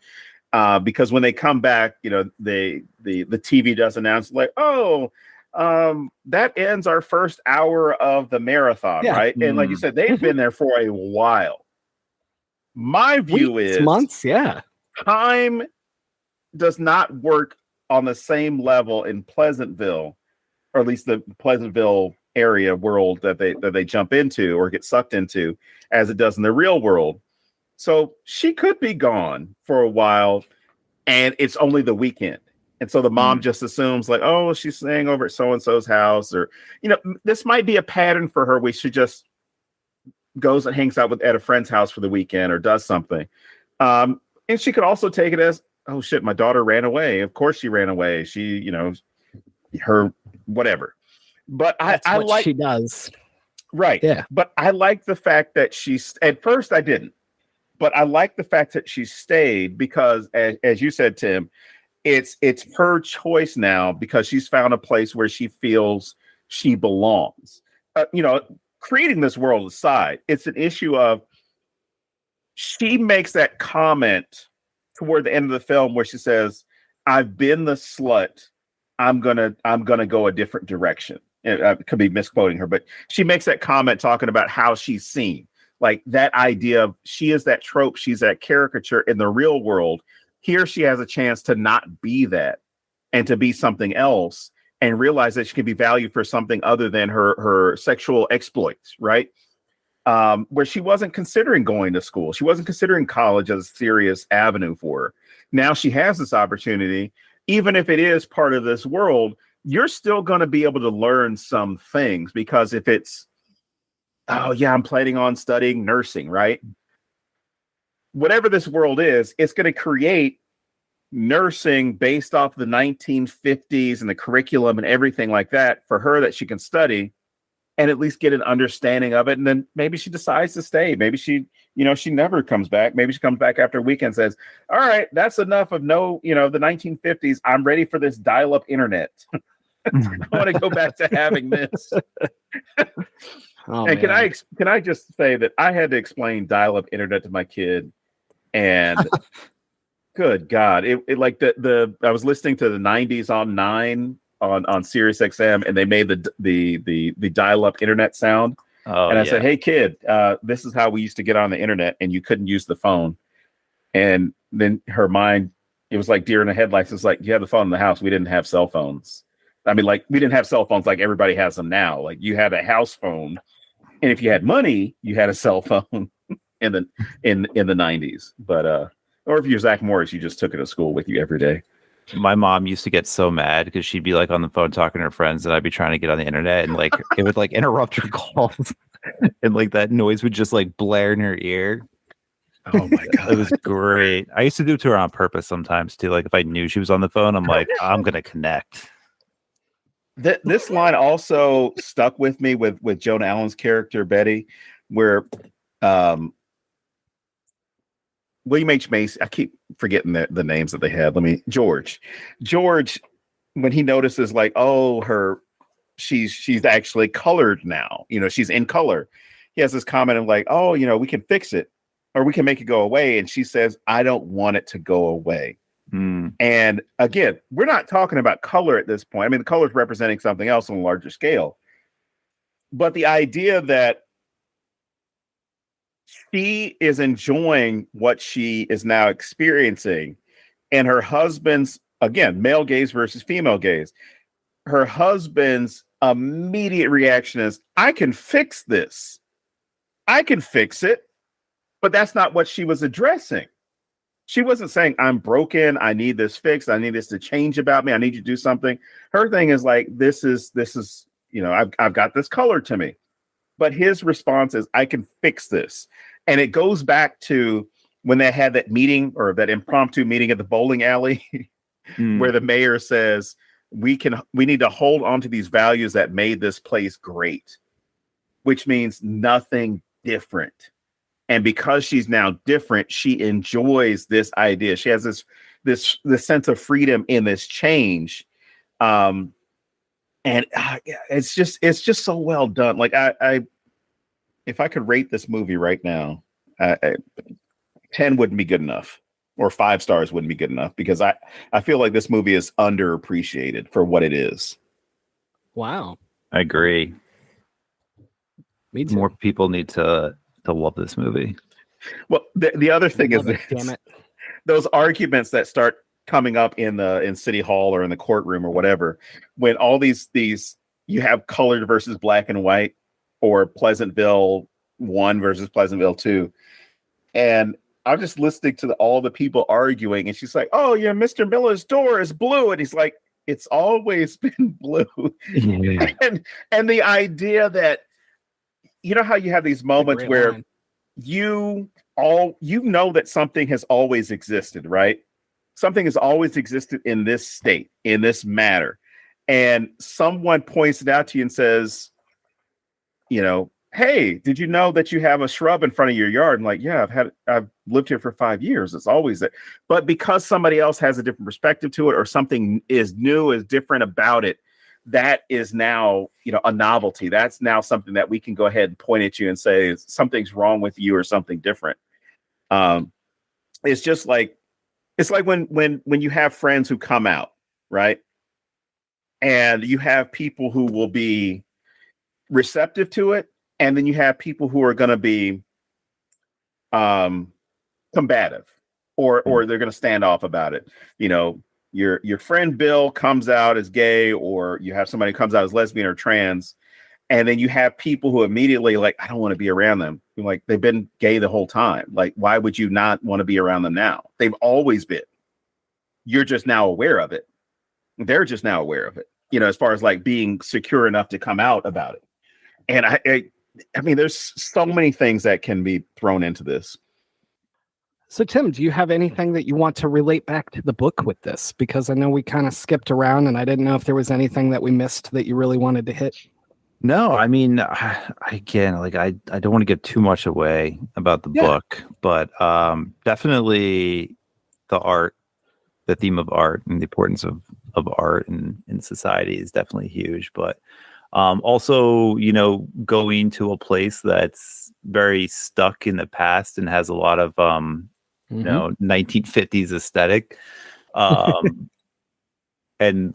Because when they come back, the TV does announce like, that ends our first hour of the marathon, right? And like you said, they've been there for a while. My view is months, time does not work on the same level in Pleasantville, or at least the Pleasantville area world that they jump into or get sucked into, as it does in the real world. So she could be gone for a while, and it's only the weekend. And so the mom just assumes like, oh, she's staying over at so-and-so's house, or, this might be a pattern for her where she just goes and hangs out at a friend's house for the weekend or does something. And she could also take it as, oh shit, my daughter ran away. Of course she ran away. She, her whatever. But that's I what like she does. Right. Yeah. But I like the fact that at first I didn't, but I like the fact that she stayed because as you said, Tim, it's her choice now because she's found a place where she feels she belongs. Creating this world aside, it's an issue of, she makes that comment toward the end of the film where she says, I've been the slut. I'm gonna go a different direction. I could be misquoting her, but she makes that comment talking about how she's seen. Like, that idea of she is that trope, she's that caricature in the real world. Here she has a chance to not be that and to be something else, and realize that she can be valued for something other than her sexual exploits, right? Where she wasn't considering going to school. She wasn't considering college as a serious avenue for her. Now she has this opportunity. Even if it is part of this world, you're still going to be able to learn some things, because if it's, oh yeah, I'm planning on studying nursing, right? Whatever this world is, it's going to create nursing based off the 1950s and the curriculum and everything like that for her, that she can study and at least get an understanding of it. And then maybe she decides to stay. Maybe she never comes back. Maybe she comes back after a weekend and says, all right, that's enough of the 1950s. I'm ready for this dial-up internet. I want to go back to having this. And can I just say that I had to explain dial-up internet to my kid, and good God, it like I was listening to the 90s on 9 on Sirius XM, and they made the dial-up internet sound. And I said, hey kid, this is how we used to get on the internet, and you couldn't use the phone. And then her mind, it was like deer in the headlights. It's like, you have the phone in the house. We didn't have cell phones. I mean, like, we didn't have cell phones like everybody has them now. Like, you had a house phone, and if you had money, you had a cell phone in the 90s. But or if you're Zach Morris, you just took it to school with you every day. My mom used to get so mad because she'd be like on the phone talking to her friends, and I'd be trying to get on the internet, and like it would like interrupt her calls, and like that noise would just like blare in her ear. Oh my god, It was great. I used to do it to her on purpose sometimes too. Like if I knew she was on the phone, I'm like, I'm gonna connect. This line also stuck with me with Joan Allen's character Betty, where um, William H. Macy. I keep forgetting the names that they had. George, when he notices like, oh, she's actually colored now. She's in color. He has this comment of like, oh, we can fix it or we can make it go away. And she says, I don't want it to go away. And again, we're not talking about color at this point. I mean, the color is representing something else on a larger scale. But the idea that she is enjoying what she is now experiencing, and her husband's, again, male gaze versus female gaze, her husband's immediate reaction is, I can fix this. I can fix it. But that's not what she was addressing. She wasn't saying, I'm broken. I need this fixed. I need this to change about me. I need you to do something. Her thing is like, this is, I've got this color to me. But his response is, I can fix this. And it goes back to when they had that meeting or that impromptu meeting at the bowling alley where the mayor says, we need to hold on to these values that made this place great, which means nothing different. And because she's now different, she enjoys this idea. She has this sense of freedom in this change. And it's just so well done. Like I if I could rate this movie right now, 10 wouldn't be good enough, or 5 stars wouldn't be good enough, because I feel like this movie is underappreciated for what it is. Wow. I agree. Me too. More people need to love this movie. Well, the other thing is this, damn it. Those arguments that start coming up in City Hall or in the courtroom or whatever, when all these you have colored versus black and white, or Pleasantville 1 versus Pleasantville 2, and I'm just listening to all the people arguing, and she's like, "Oh, yeah, Mr. Miller's door is blue," and he's like, "It's always been blue." Yeah. and the idea that, how you have these moments where line. you know that something has always existed, right? Something has always existed in this state, in this matter, and someone points it out to you and says, hey, did you know that you have a shrub in front of your yard? And like, yeah, I've lived here for 5 years. It's always there. But because somebody else has a different perspective to it, or something is new, is different about it, that is now, a novelty. That's now something that we can go ahead and point at you and say something's wrong with you or something different. It's just like, it's like when you have friends who come out, right? And you have people who will be receptive to it, and then you have people who are going to be combative, or they're going to stand off about it. Your friend Bill comes out as gay, or you have somebody who comes out as lesbian or trans, and then you have people who immediately like, I don't want to be around them. Like, they've been gay the whole time. Like, why would you not want to be around them now? They've always been. You're just now aware of it. They're just now aware of it, as far as like being secure enough to come out about it. And I mean, there's so many things that can be thrown into this. So, Tim, do you have anything that you want to relate back to the book with this? Because I know we kind of skipped around, and I didn't know if there was anything that we missed that you really wanted to hit. No, I mean, again, like I don't want to give too much away about the book, but definitely the art, the theme of art, and the importance of art in society is definitely huge. But also, going to a place that's very stuck in the past and has a lot of 1950s aesthetic, and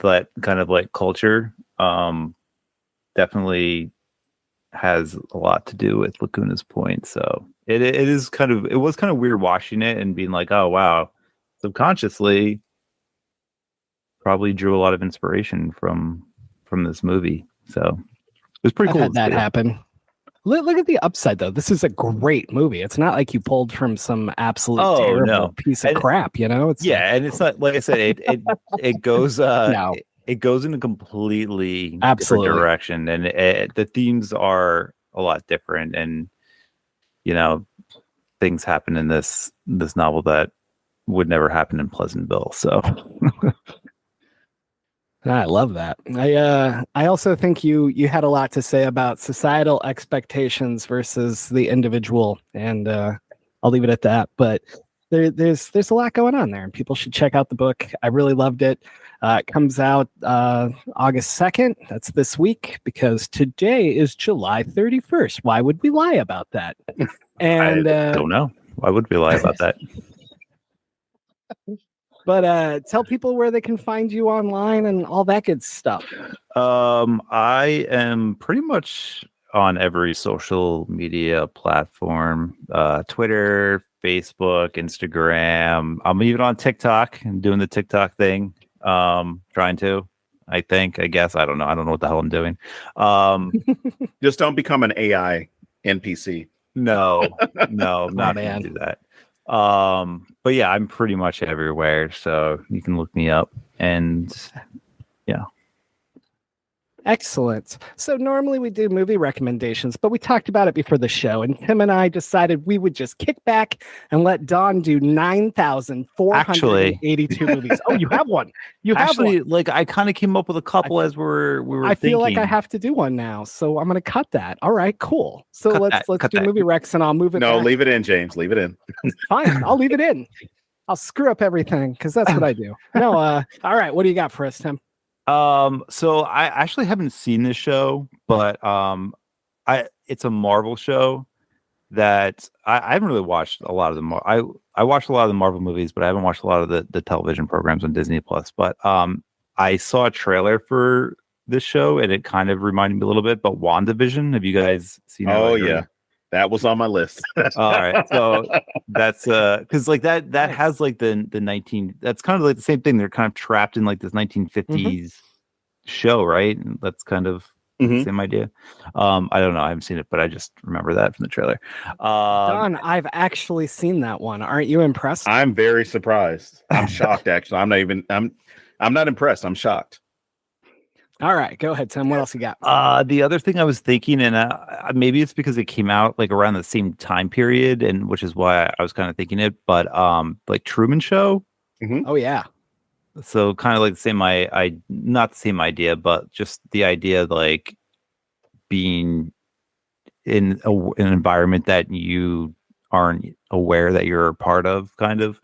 that kind of like culture definitely has a lot to do with Lacuna's Point. So it was kind of weird watching it and being like, oh wow, subconsciously probably drew a lot of inspiration from this movie. So it was pretty cool. Had that happen. Look at the upside, though. This is a great movie. It's not like you pulled from some absolute terrible piece of crap, It's and it's not, like I said, it goes no. It goes in a completely Absolutely different direction, and the themes are a lot different, and things happen in this novel that would never happen in Pleasantville. So I love that. I also think you had a lot to say about societal expectations versus the individual, and I'll leave it at that. But there's a lot going on there, and people should check out the book. I really loved it. It comes out August 2nd. That's this week, because today is July 31st. Why would we lie about that? And I don't know. Why would we lie about that? But tell people where they can find you online and all that good stuff. I am pretty much on every social media platform, Twitter, Facebook, Instagram. I'm even on TikTok and doing the TikTok thing. Trying to, I guess. I don't know. I don't know what the hell I'm doing. Just don't become an AI NPC. No, I'm not going to do that. But yeah, I'm pretty much everywhere, so you can look me up. And yeah. Excellent. So normally we do movie recommendations, but we talked about it before the show, and Tim and I decided we would just kick back and let Don do 9,482 movies. Oh, you have one. You have actually one. Like I kind of came up with a couple as we were. I feel like I have to do one now, so I'm going to cut that. All right, cool. So let's do movie recs, and I'll move it. No, back. leave it in, James. Leave it in. Fine, I'll leave it in. I'll screw up everything because that's what I do. No, all right. What do you got for us, Tim? So I actually haven't seen this show, but it's a Marvel show that I haven't really watched a lot of them. I watched a lot of the Marvel movies, but I haven't watched a lot of the television programs on Disney Plus. But I saw a trailer for this show, and it kind of reminded me a little bit. But WandaVision, have you guys seen? Oh yeah, that was on my list. All right, so that's because like that has like the 19. That's kind of like the same thing. They're kind of trapped in like this 1950s show, right? And that's kind of the same idea. I don't know. I haven't seen it, but I just remember that from the trailer. Don, I've actually seen that one. Aren't you impressed? I'm very surprised. I'm shocked. Actually, I'm not impressed. I'm shocked. All right, go ahead, Tim. What else you got? The other thing I was thinking, and maybe it's because it came out like around the same time period, and which is why I was kind of thinking it, but like Truman Show. Oh yeah. So kind of like the same, not the same idea, but just the idea of like being in an environment that you aren't aware that you're a part of, kind of.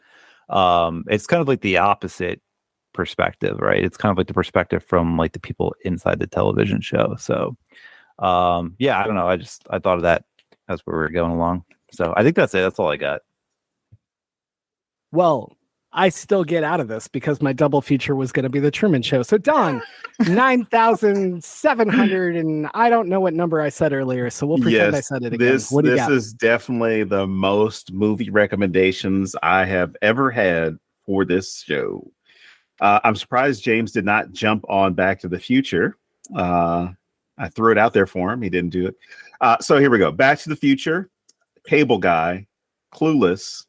It's kind of like the opposite perspective, right? It's kind of like the perspective from like the people inside the television show. So yeah, I don't know. I thought of that as we were going along. So I think that's it. That's all I got. Well, I still get out of this because my double feature was going to be the Truman Show. So Don, 9,700, and I don't know what number I said earlier, so we'll pretend I said it again. What do you got? This is definitely the most movie recommendations I have ever had for this show. I'm surprised James did not jump on Back to the Future. I threw it out there for him. He didn't do it. So here we go. Back to the Future, Cable Guy, Clueless,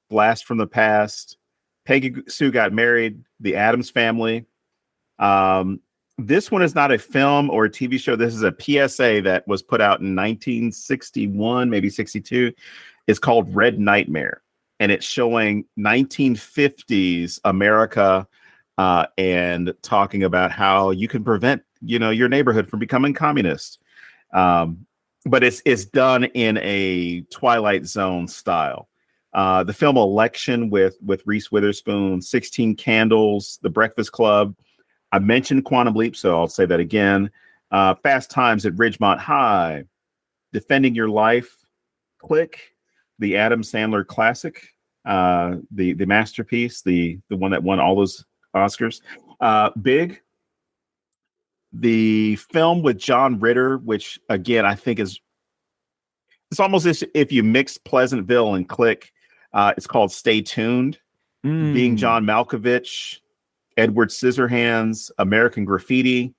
Blast from the Past, Peggy Sue Got Married, The Addams Family. This one is not a film or a TV show. This is a PSA that was put out in 1961, maybe 62. It's called Red Nightmare, and it's showing 1950s America and talking about how you can prevent, your neighborhood from becoming communist. But it's done in a Twilight Zone style. The film Election with Reese Witherspoon, 16 Candles, The Breakfast Club. I mentioned Quantum Leap, so I'll say that again. Fast Times at Ridgemont High, Defending Your Life, Click, the Adam Sandler classic, the masterpiece, the one that won all those Oscars. Big, the film with John Ritter, which again I think it's almost as if you mix Pleasantville and Click. It's called Stay Tuned. Being John Malkovich, Edward Scissorhands, American Graffiti,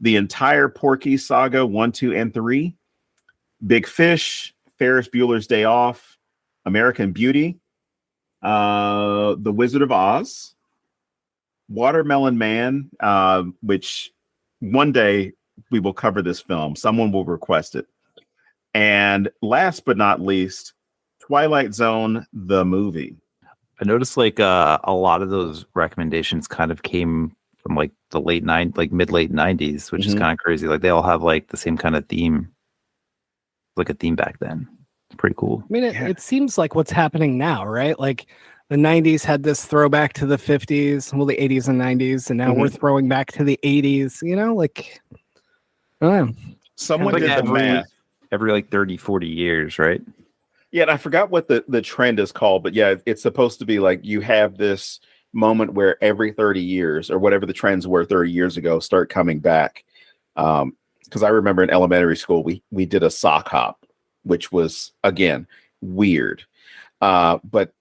the entire Porky saga 1, 2, and 3. Big Fish, Ferris Bueller's Day Off, American Beauty, The Wizard of Oz, Watermelon Man, which one day we will cover this film. Someone will request it. And last but not least, Twilight Zone the movie. I noticed like a lot of those recommendations kind of came from like the mid late 90s, which is kind of crazy. Like they all have like the same kind of theme, like a theme back then. It's pretty cool. I mean, it seems like what's happening now, right? Like the 90s had this throwback to the 50s, well, the 80s and 90s, and now we're throwing back to the 80s, you know, like, I don't know. Someone did the math. Every like 30, 40 years, right? Yeah, and I forgot what the trend is called, but yeah, it's supposed to be like you have this moment where every 30 years or whatever the trends were 30 years ago start coming back. Because I remember in elementary school, we did a sock hop, which was, again, weird. But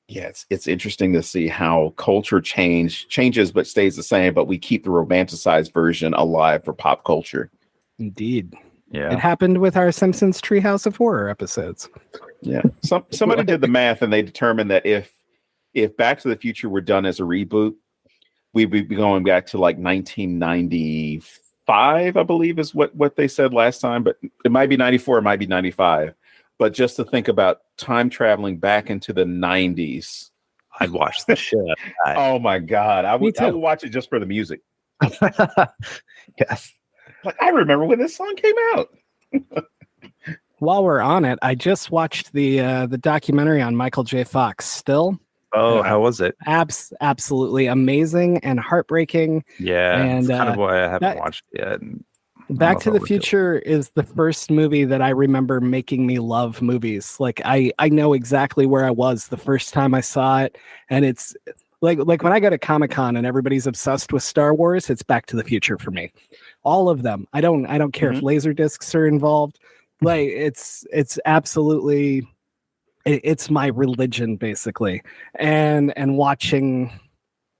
yeah, it's interesting to see how culture changes but stays the same, but we keep the romanticized version alive for pop culture. Indeed. Yeah. It happened with our Simpsons Treehouse of Horror episodes. Yeah. Somebody did the math and they determined that if Back to the Future were done as a reboot, we'd be going back to like 1995, I believe is what they said last time, but it might be 94, it might be 95. But just to think about time traveling back into the 90s. I'd watch the shit out of that. Oh my God. I would watch it just for the music. Yes. Like, I remember when this song came out. While we're on it, I just watched the documentary on Michael J. Fox. Still, how was it? Absolutely amazing and heartbreaking. Yeah, and that's kind of why I haven't watched it yet. Back to the Future is the first movie that I remember making me love movies. Like I know exactly where I was the first time I saw it, and it's like when I go to Comic-Con and everybody's obsessed with Star Wars, it's Back to the Future for me. All of them. I don't care if laser discs are involved. Like it's absolutely, it's my religion basically. And watching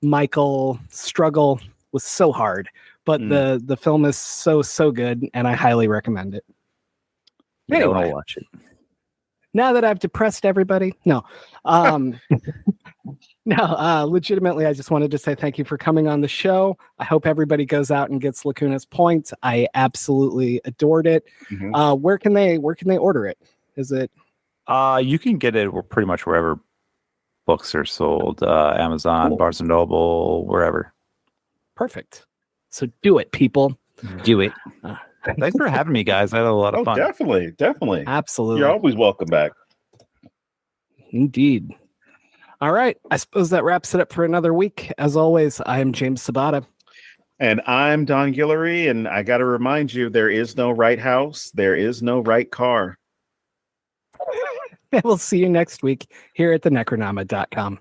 Michael struggle was so hard, but the film is so good, and I highly recommend it. Anyway, I'll watch it. Now that I've depressed everybody, legitimately, I just wanted to say thank you for coming on the show. I hope everybody goes out and gets Lacuna's Point. I absolutely adored it. Where can they order it? Is it? You can get it pretty much wherever books are sold. Amazon, Barnes and Noble, wherever. Perfect. So do it, people. Do it. Thanks for having me, guys. I had a lot of fun. Definitely. Absolutely. You're always welcome back. Indeed. All right. I suppose that wraps it up for another week. As always, I am James Sabata. And I'm Don Guillory, and I got to remind you, there is no right house. There is no right car. We'll see you next week here at thenecronama.com.